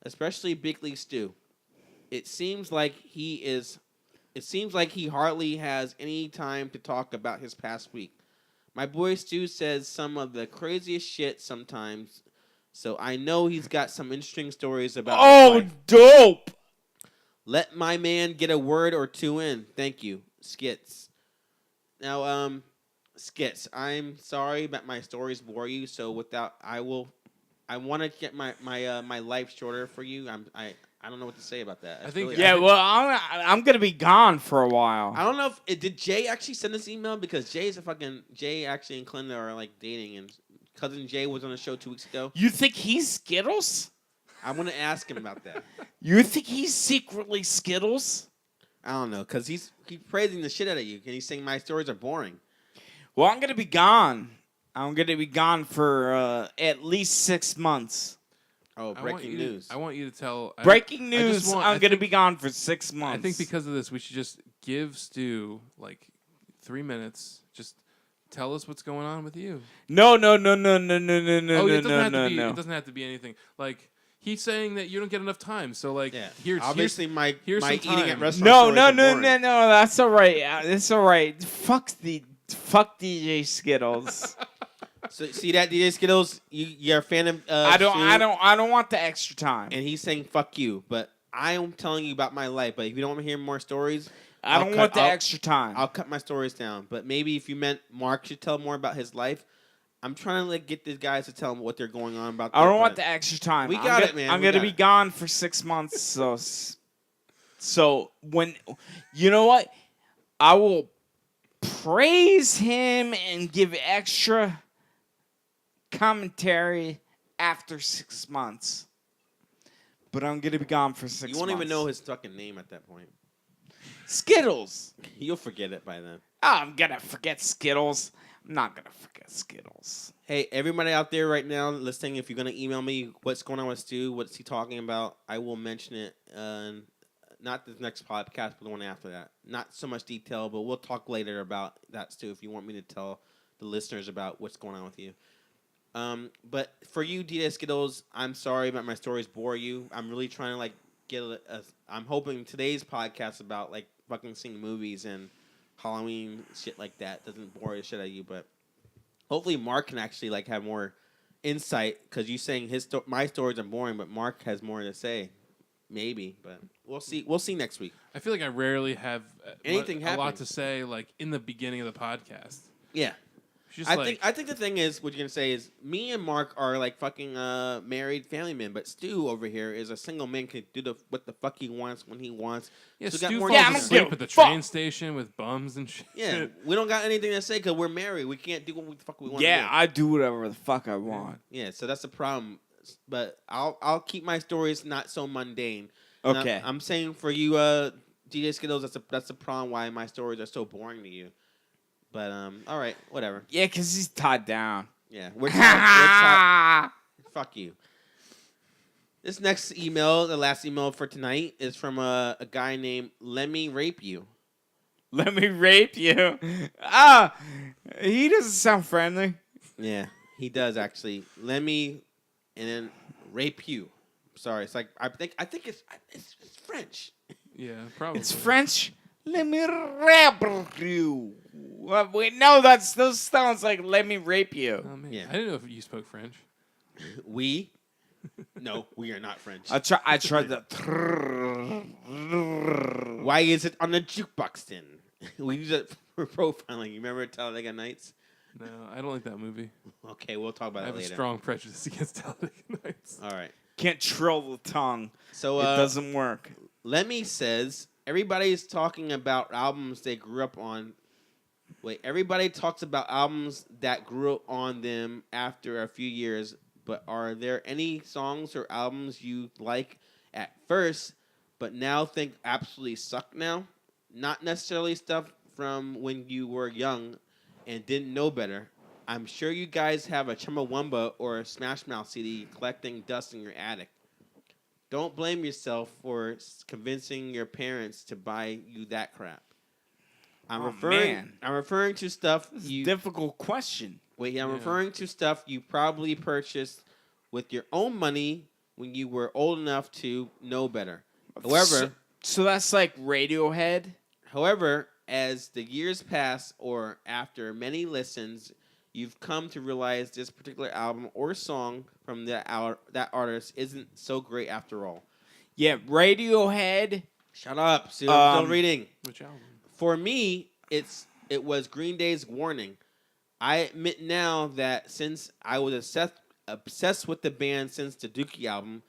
especially Big League Stu. It seems like he hardly has any time to talk about his past week. My boy Stu says some of the craziest shit sometimes, so I know he's got some interesting stories about his life. Dope. Let my man get a word or two in. Thank you, Skits. Now, Skits, I'm sorry that my stories bore you, so I want to get my life shorter for you. I don't know what to say about that. I think- really, Yeah, well, I'm gonna be gone for a while. I don't know if did Jay actually send this email, because Jay actually and Clinda are like dating, and cousin Jay was on the show 2 weeks ago. You think he's Skittles? I want to ask him about that. You think he's secretly Skittles? I don't know, because he's praising the shit out of you, and he's saying my stories are boring. Well, I'm gonna be gone. I'm gonna be gone for at least 6 months. Oh, breaking news. I want you to tell. Breaking I just news. want- I'm I gonna think- be gone for 6 months. I think because of this, we should just give Stu like 3 minutes. Just tell us what's going on with you. No. Oh, it doesn't have to be. No. It doesn't have to be anything. Like he's saying that you don't get enough time. So like, Yeah. here's Obviously, my here's some eating at time. restaurants. No. That's all right. It's all right. Fuck DJ Skittles. So see that DJ Skittles, you're a fan of. I Stu, don't want the extra time. And he's saying fuck you, but I am telling you about my life. But if you don't want to hear more stories, I don't want the extra time. I'll cut my stories down. But maybe if you meant Mark should tell more about his life, I'm trying to like get these guys to tell them what they're going on about. I don't want the extra time. We got it, man. I'm gonna be gone for 6 months. So when you know what, I will praise him and give extra commentary after 6 months. But I'm gonna be gone for 6 months. You won't even know his fucking name at that point. Skittles. You'll forget it by then. I'm gonna forget Skittles. I'm not gonna forget Skittles. Hey, everybody out there right now listening, if you're going to email me what's going on with Stu, what's he talking about, I will mention it. Not the next podcast, but the one after that. Not so much detail, but we'll talk later about that, Stu, if you want me to tell the listeners about what's going on with you. But for you, DJ Skittles, I'm sorry about my stories bore you. I'm really trying to, like, I'm hoping today's podcast about, like, fucking seeing movies and Halloween shit like that doesn't bore the shit out of you, but hopefully Mark can actually like have more insight because you saying my stories are boring, but Mark has more to say. Maybe, but we'll see. We'll see next week. I feel like I rarely have a lot happen. to say like in the beginning of the podcast. Yeah. Just I think the thing is, what you're gonna say is, me and Mark are like fucking married family men, but Stu over here is a single man, can do what the fuck he wants when he wants. Yeah, so Stu more falls I'm asleep gonna at the fuck. train station with bums and shit. Yeah, we don't got anything to say because we're married. We can't do what the fuck we want. Yeah, to do. I do whatever the fuck I want. Yeah, so that's the problem. But I'll keep my stories not so mundane. Okay. Now, I'm saying for you, DJ Skittles, that's the problem why my stories are so boring to you. But all right, whatever. Yeah, because he's tied down. Yeah, we're tied. Fuck you. This next email, the last email for tonight, is from a guy named Let Me Rape You. Let me rape you. He doesn't sound friendly. Yeah, he does actually. Let me, and then rape you. Sorry, it's like I think it's French. Yeah, probably. It's French. Let me rape you. Wait, no, those sounds like let me rape you. Oh, man. Yeah. I didn't know if you spoke French. No, we are not French. I tried the. Why is it on the jukebox then? We use it for profiling. You remember Talladega Nights? No, I don't like that movie. Okay, we'll talk about I it have later. a strong prejudice against Talladega Nights. All right. Can't trill the tongue. So It doesn't work. Lemmy says everybody's talking about albums they grew up on. Wait, everybody talks about albums that grew on them after a few years, but are there any songs or albums you like at first, but now think absolutely suck now? Not necessarily stuff from when you were young and didn't know better. I'm sure you guys have a Chumbawamba or a Smash Mouth CD collecting dust in your attic. Don't blame yourself for convincing your parents to buy you that crap. I'm referring to stuff you Difficult question. Wait, I'm referring to stuff you probably purchased with your own money when you were old enough to know better. So that's like Radiohead. However, as the years pass or after many listens, you've come to realize this particular album or song from that artist isn't so great after all. Yeah, Radiohead. Shut up. See, I'm still reading. Which album? For me, it was Green Day's Warning. I admit now that since I was obsessed with the band since the Dookie album,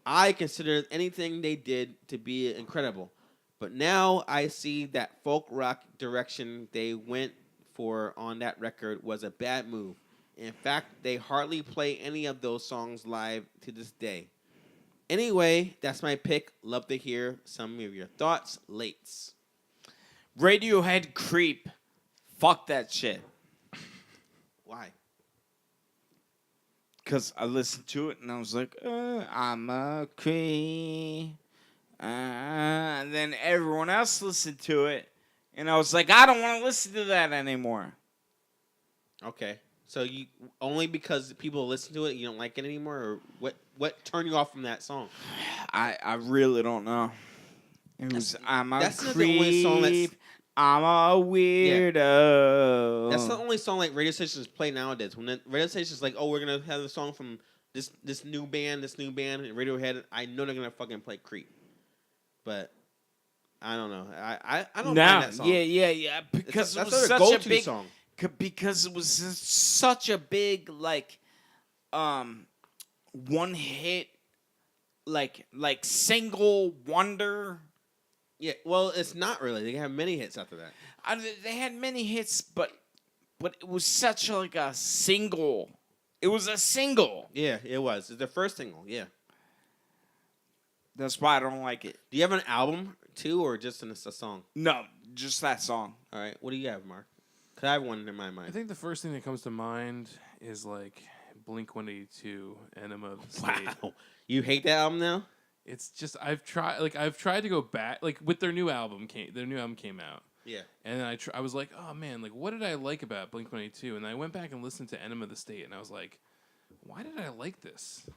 I considered anything they did to be incredible. But now I see that folk rock direction they went for on that record was a bad move. In fact, they hardly play any of those songs live to this day. Anyway, that's my pick. Love to hear some of your thoughts. Lates. Radiohead Creep. Fuck that shit. Why? Because I listened to it and I was like, I'm a creep. And then everyone else listened to it, and I was like, I don't want to listen to that anymore. Okay. So you only because people listen to it, you don't like it anymore, or what turned you off from that song? I really don't know. It was I'm a that's not the only song creep. I'm a weirdo. That's the only song like radio stations play nowadays. When the radio stations like, oh, we're gonna have the song from this new band, and Radiohead, I know they're gonna fucking play Creep. But I don't know. I don't mind that song. Yeah. Because it was that's their such a go-to big song. Because it was such a big like one hit like single wonder. Yeah, well, it's not really. They have many hits after that. They had many hits, but it was such like a single. It was a single. Yeah, it was. It's their first single. Yeah. That's why I don't like it. Do you have an album too, or just a song? No, just that song. All right. What do you have, Mark? Cause I have one in my mind. I think the first thing that comes to mind is like Blink-182, Enema of the State. Wow. You hate that album now? It's just I've tried to go back like with their new album came out. Yeah. And I was like, oh man, like what did I like about Blink-182? And I went back and listened to Enema of the State, and I was like, why did I like this?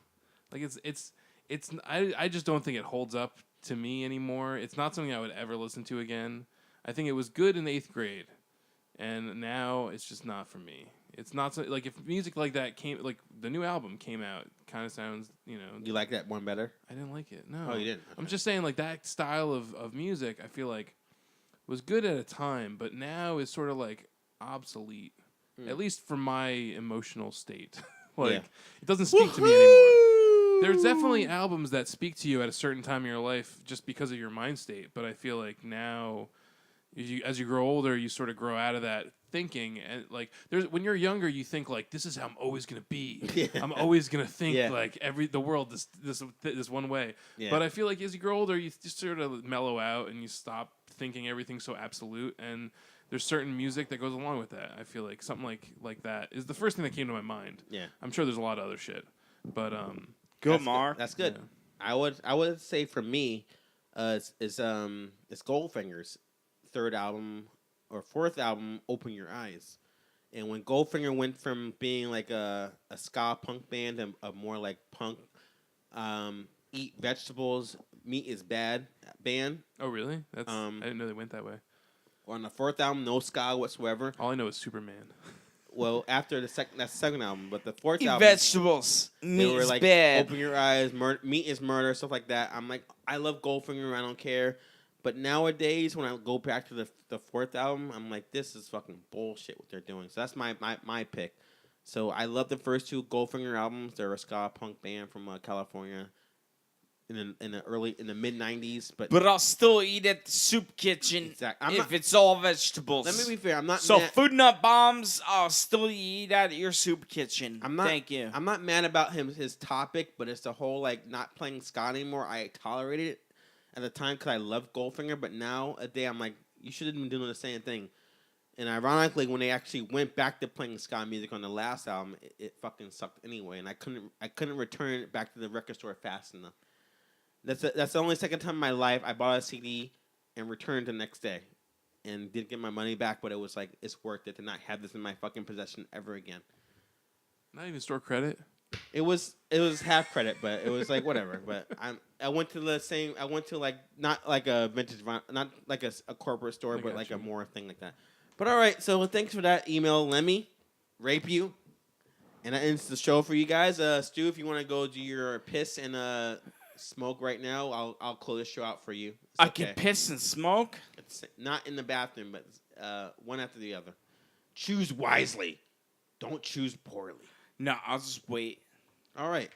Like I just don't think it holds up to me anymore. It's not something I would ever listen to again. I think it was good in 8th grade, and now it's just not for me. It's not so, like if music like that came, like the new album came out, kind of sounds, you know. You like that one better? I didn't like it. No. Oh, you didn't? Okay. I'm just saying, like that style of music, I feel like was good at a time, but now is sort of like obsolete, at least for my emotional state. It doesn't speak to me anymore. There's definitely albums that speak to you at a certain time in your life just because of your mind state, but I feel like now, as you grow older, you sort of grow out of that thinking, and like when you're younger, you think like this is how I'm always gonna be. Yeah. I'm always gonna think like the world this one way. Yeah. But I feel like as you grow older, you just sort of mellow out and you stop thinking everything so absolute. And there's certain music that goes along with that. I feel like something like that is the first thing that came to my mind. Yeah. I'm sure there's a lot of other shit, but Mark. That's good. Yeah. I would say for me, it's Goldfinger's third album or fourth album, Open Your Eyes. And when Goldfinger went from being like a ska punk band to a more like punk, eat vegetables, meat is bad band. Oh really? That's I didn't know they went that way. On the fourth album, no ska whatsoever. All I know is Superman. Well, after the second album, but the fourth Eat album, vegetables. Meat they were is like, bad. Open Your Eyes, meat is murder, stuff like that. I'm like, I love Goldfinger, I don't care. But nowadays, when I go back to the fourth album, I'm like, this is fucking bullshit what they're doing. So that's my pick. So I love the first two Goldfinger albums. They're a ska punk band from California in the mid '90s. But I'll still eat at the soup kitchen if it's all vegetables. Let me be fair. I'm not so mad. Food Nut Bombs. I'll still eat at your soup kitchen. Thank you. I'm not mad about his topic, but it's the whole like not playing ska anymore. I tolerated it at the time because I loved Goldfinger, but now a day I'm like, you should have been doing the same thing. And ironically, when they actually went back to playing ska music on the last album, it fucking sucked anyway, and I couldn't return it back to the record store fast enough. That's the only second time in my life I bought a CD and returned the next day, and didn't get my money back. But it was like it's worth it to not have this in my fucking possession ever again. Not even store credit. It was half credit, but it was like whatever. But I went to the same. I went to like not like a vintage, not like a corporate store, but like a more thing like that. But all right, so thanks for that email, Lemmy. Rape you, and that ends the show for you guys. Stu, if you want to go do your piss and smoke right now, I'll close the show out for you. I can piss and smoke. It's not in the bathroom, but one after the other. Choose wisely. Don't choose poorly. No, I'll just wait. All right.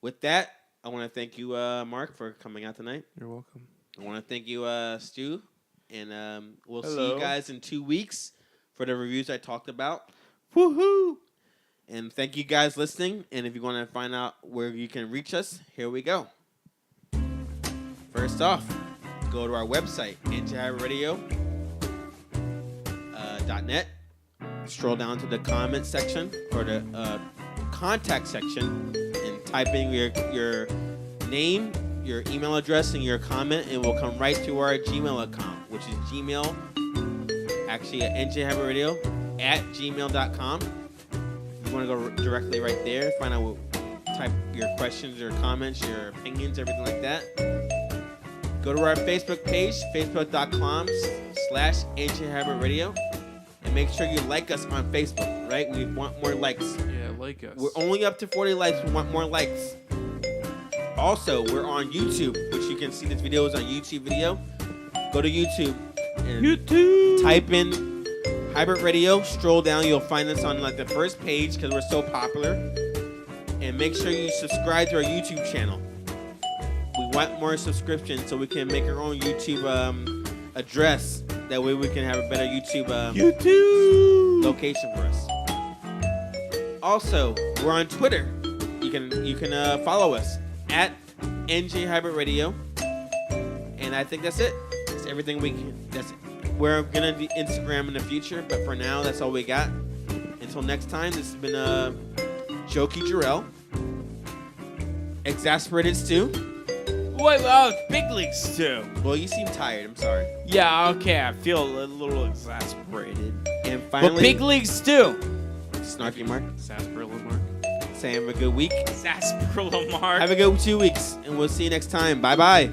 With that, I want to thank you, Mark, for coming out tonight. You're welcome. I want to thank you, Stu. And we'll see Hello. you guys in 2 weeks for the reviews I talked about. Woohoo! And thank you guys listening. And if you want to find out where you can reach us, here we go. First off, go to our website, antihighradio.net. Scroll down to the comment section or the contact section and type in your name, your email address and your comment, and it will come right to our Gmail account, which is Gmail. Actually, at njhabbitradio@gmail.com. You want to go directly right there, find out type your questions, your comments, your opinions, everything like that. Go to our Facebook page, facebook.com/njhabbitradio, and make sure you like us on Facebook, right? We want more likes. Yeah, like us. We're only up to 40 likes. We want more likes. Also, we're on YouTube, which you can see this video is on YouTube video. Go to YouTube and type in Hybrid Radio. Stroll down. You'll find us on like the first page because we're so popular. And make sure you subscribe to our YouTube channel. We want more subscriptions so we can make our own YouTube address. That way we can have a better YouTube location for us. Also, we're on Twitter. You can follow us at NJ Hybrid Radio. And I think that's it. That's everything we can. We're gonna do Instagram in the future, but for now, that's all we got. Until next time, this has been Jokey Jarrell, Exasperated Stu. What? Big leagues too. Well, you seem tired. I'm sorry. Yeah, okay. I feel a little exasperated. And finally, But big leagues too. Snarky Mark, Sarsaparilla Mark. say have a good week. Sarsaparilla Mark. Have a good 2 weeks, and we'll see you next time. Bye bye.